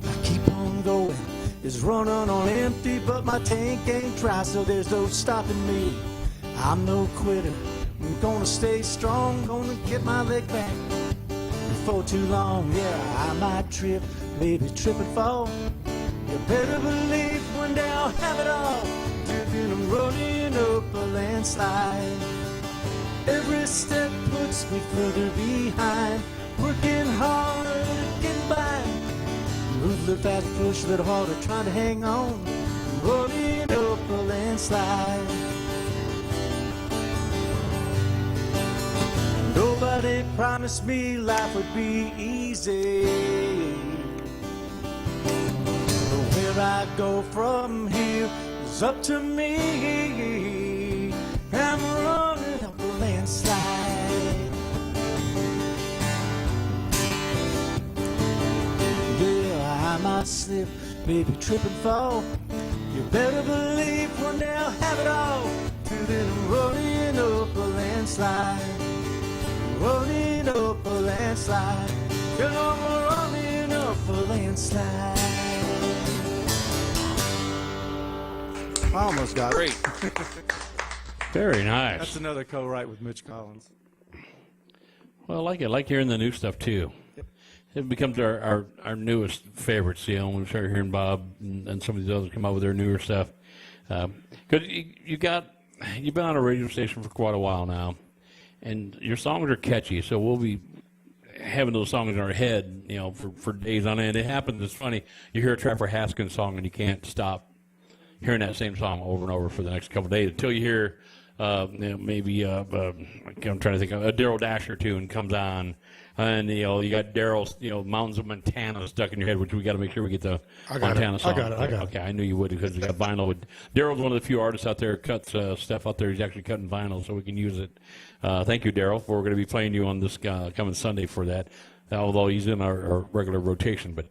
I keep on going, it's running on empty, but my tank ain't dry, so there's no stopping me. I'm no quitter, I'm gonna stay strong, gonna get my leg back. Before too long, yeah, I might trip, maybe trip and fall. You better believe one day I'll have it all. Driven and rolling up a landslide. Every step puts me further behind. Working hard, getting by. Move a little fast, push a little harder, trying to hang on. Rolling up a landslide. Nobody promised me life would be easy. But where I go from here is up to me. I'm running up a landslide. Yeah, I might slip, baby, trip and fall. You better believe one day I'll have it all. Till then I'm rolling up a landslide. Rolling up a landslide. You know I'm rolling up a landslide.
I almost got
Great.
Very nice.
That's another co-write with Mitch Collins.
Well, I like it. I like hearing the new stuff, too. It becomes our newest favorites, you know, when we start hearing Bob and some of these others come out with their newer stuff. Because you've been on a radio station for quite a while now, and your songs are catchy, so we'll be having those songs in our head, you know, for days on end. It happens. It's funny. You hear a Trapper Haskins song, and you can't stop hearing that same song over and over for the next couple of days until you hear maybe I'm trying to think of a Daryl Dasher tune comes on, and you got Daryl's Mountains of Montana stuck in your head, which we got to make sure we get the Montana song.
I got it.
Okay, I knew you would because we got vinyl. Daryl's one of the few artists out there cuts stuff out there. He's actually cutting vinyl, so we can use it. Thank you, Daryl. We're going to be playing you on this coming Sunday for that, although he's in our regular rotation. But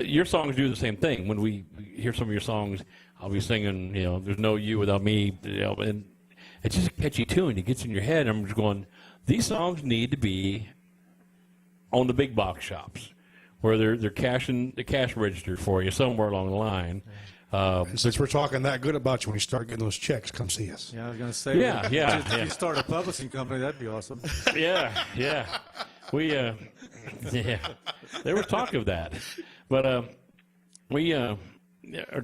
your songs do the same thing. When we hear some of your songs, I'll be singing, "There's no you without me," and it's just a catchy tune. It gets in your head. And I'm just going, these songs need to be on the big box shops where they're cashing the cash register for you somewhere along the line.
Since we're talking that good about you, when you start getting those checks, come see us.
Yeah, I was going to say. If you start a publishing company, that'd be awesome.
Yeah. We, there was talk of that. But we are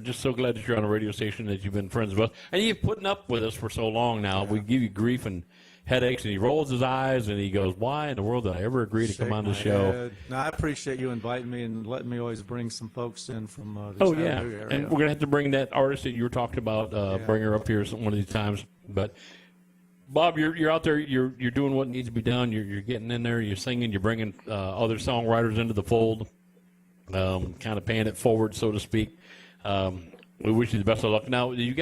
just so glad that you're on a radio station, that you've been friends with us. And you've putting up with us for so long now. We give you grief and headaches, and he rolls his eyes, and he goes, why in the world did I ever agree to come on the show?
No, I appreciate you inviting me and letting me always bring some folks in from this area.
And we're going to have to bring that artist that you were talking about, bring her up here one of these times. But, Bob, you're out there, you're doing what needs to be done. You're getting in there, you're singing, you're bringing other songwriters into the fold, kind of paying it forward, so to speak. We wish you the best of luck. Now, you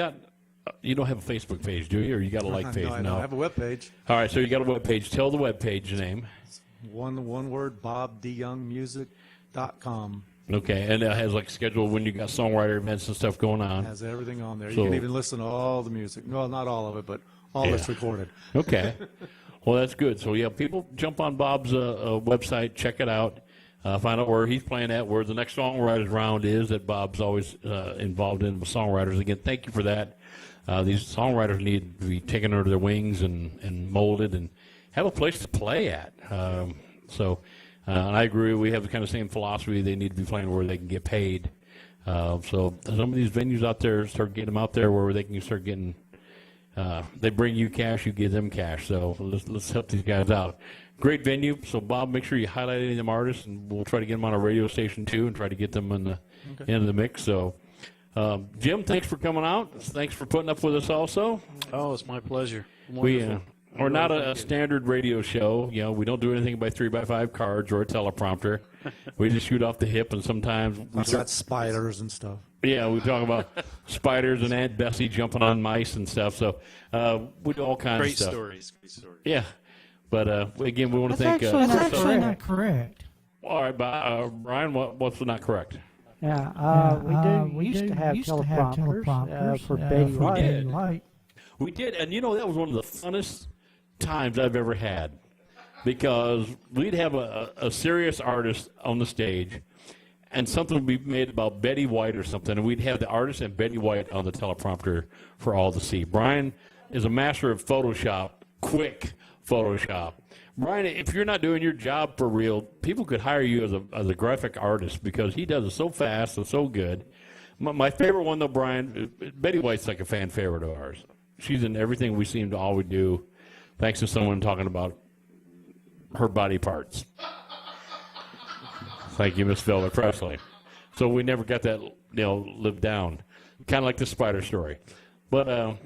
don't have a Facebook page, do you? Or you got a like page?
No, I don't. I have a web page.
All right, so you got a web page. Tell the web page name.
One word, BobDeYoungMusic.com.
Okay, and it has like scheduled when you got songwriter events and stuff going on.
It has everything on there.
So,
you can even listen to all the music. Well, not all of it, but all that's recorded.
Okay. Well, that's good. So, yeah, people jump on Bob's website, check it out. Find out where he's playing at, where the next songwriters round is that Bob's always involved in with songwriters. Again, thank you for that. These songwriters need to be taken under their wings and molded and have a place to play at. And I agree. We have the kind of same philosophy. They need to be playing where they can get paid. So some of these venues out there, start getting them out there where they can start getting they bring you cash, you give them cash. So let's help these guys out. Great venue. So, Bob, make sure you highlight any of them artists, and we'll try to get them on a radio station, too, and try to get them in the into the mix. So, Jim, thanks for coming out. Thanks for putting up with us also.
Oh, it's my pleasure.
We're not a standard radio show. We don't do anything by 3x5 cards or a teleprompter. We just shoot off the hip, and sometimes we
got spiders and stuff.
Yeah, we talk about spiders and Aunt Bessie jumping on mice and stuff. So we do all kinds of stuff.
Great stories.
Yeah. But, again, we want to thank...
That's actually not correct.
All right, Brian, what's not correct?
Yeah, we used to have teleprompters for Betty White.
We did, and that was one of the funnest times I've ever had, because we'd have a serious artist on the stage, and something would be made about Betty White or something, and we'd have the artist and Betty White on the teleprompter for all to see. Brian is a master of Photoshop, quick Photoshop. Brian, if you're not doing your job for real, people could hire you as a graphic artist, because he does it so fast and so good. My favorite one, though, Brian, Betty White's like a fan favorite of ours. She's in everything we seem to always do, thanks to someone talking about her body parts. Thank you, Miss Velvet Presley. So we never got that, lived down. Kind of like the spider story. But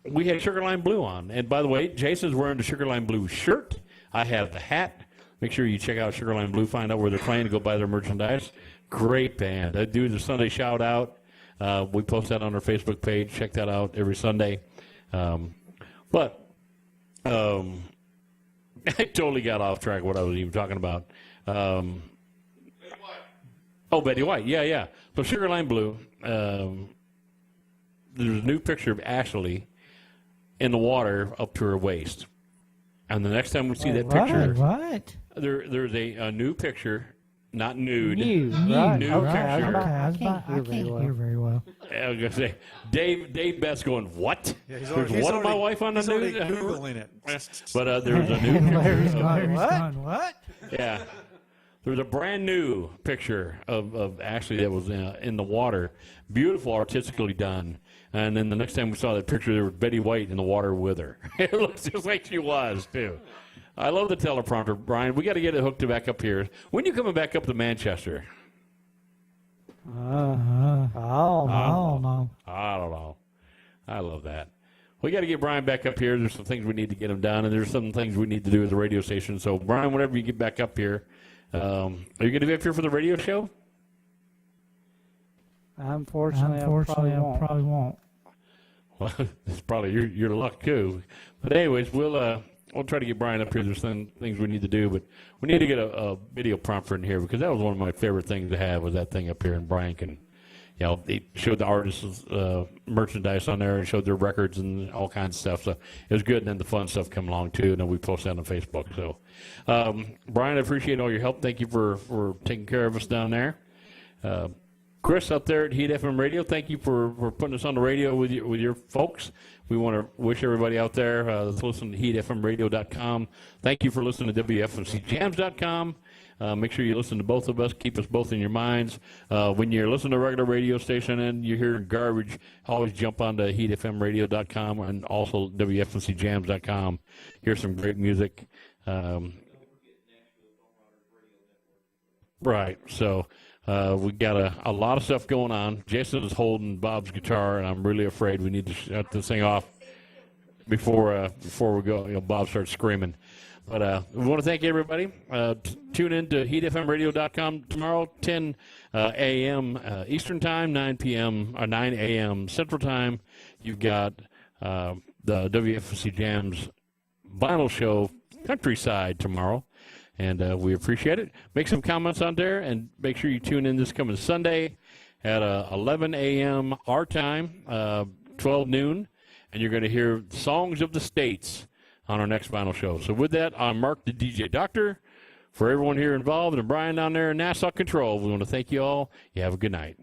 we had Sugarline Blue on. And by the way, Jason's wearing the Sugarline Blue shirt. I have the hat. Make sure you check out Sugarline Blue, find out where they're playing, to go buy their merchandise. Great band. They do the Sunday shout out. We post that on our Facebook page. Check that out every Sunday. But I totally got off track what I was even talking about. Betty White. Yeah. So Sugarline Blue. There's a new picture of Ashley in the water up to her waist. And the next time we see that picture, there's a new picture, not nude. New picture.
I can't hear very well.
I was going to say, Dave Best's going, what?
Yeah,
there's one of my wife on the news?
Googling it.
But there's a new picture.
What?
Yeah. There's a brand new picture of Ashley that was in the water. Beautiful, artistically done. And then the next time we saw that picture, there was Betty White in the water with her. It looks just like she was, too. I love the teleprompter, Brian. We got to get it hooked back up here. When are you coming back up to Manchester?
I don't know.
I don't know. I love that. We got to get Brian back up here. There's some things we need to get him done, and there's some things we need to do as a radio station. So, Brian, whenever you get back up here, are you going to be up here for the radio show?
Unfortunately, I probably won't.
Well, it's probably your luck too. But anyways, we'll try to get Brian up here. There's some things we need to do, but we need to get a video prompter in here, because that was one of my favorite things to have, was that thing up here, and Brian can, they showed the artists' merchandise on there and showed their records and all kinds of stuff. So it was good, and then the fun stuff come along too, and then we post that on Facebook. So, Brian, I appreciate all your help. Thank you for taking care of us down there. Chris up there at Heat FM Radio, thank you for putting us on the radio with your folks. We want to wish everybody out there that's listening to HeatFMRadio.com. Thank you for listening to WFMCJams.com. Make sure you listen to both of us. Keep us both in your minds. When you're listening to a regular radio station and you hear garbage, always jump onto HeatFMRadio.com and also WFMCJams.com. Here's some great music. Right, so... we got a lot of stuff going on. Jason is holding Bob's guitar, and I'm really afraid we need to shut this thing off before we go. Bob starts screaming. But we want to thank everybody. Tune in to HeatFMRadio.com tomorrow, 10 a.m. Eastern Time, 9 a.m. Central Time. You've got the WFMC Jams vinyl show Countryside tomorrow. And we appreciate it. Make some comments on there, and make sure you tune in this coming Sunday at 11 a.m. our time, 12 noon, and you're going to hear Songs of the States on our next vinyl show. So with that, I'm Mark, the DJ Doctor. For everyone here involved, and Brian down there in Nassau Control, we want to thank you all. You have a good night.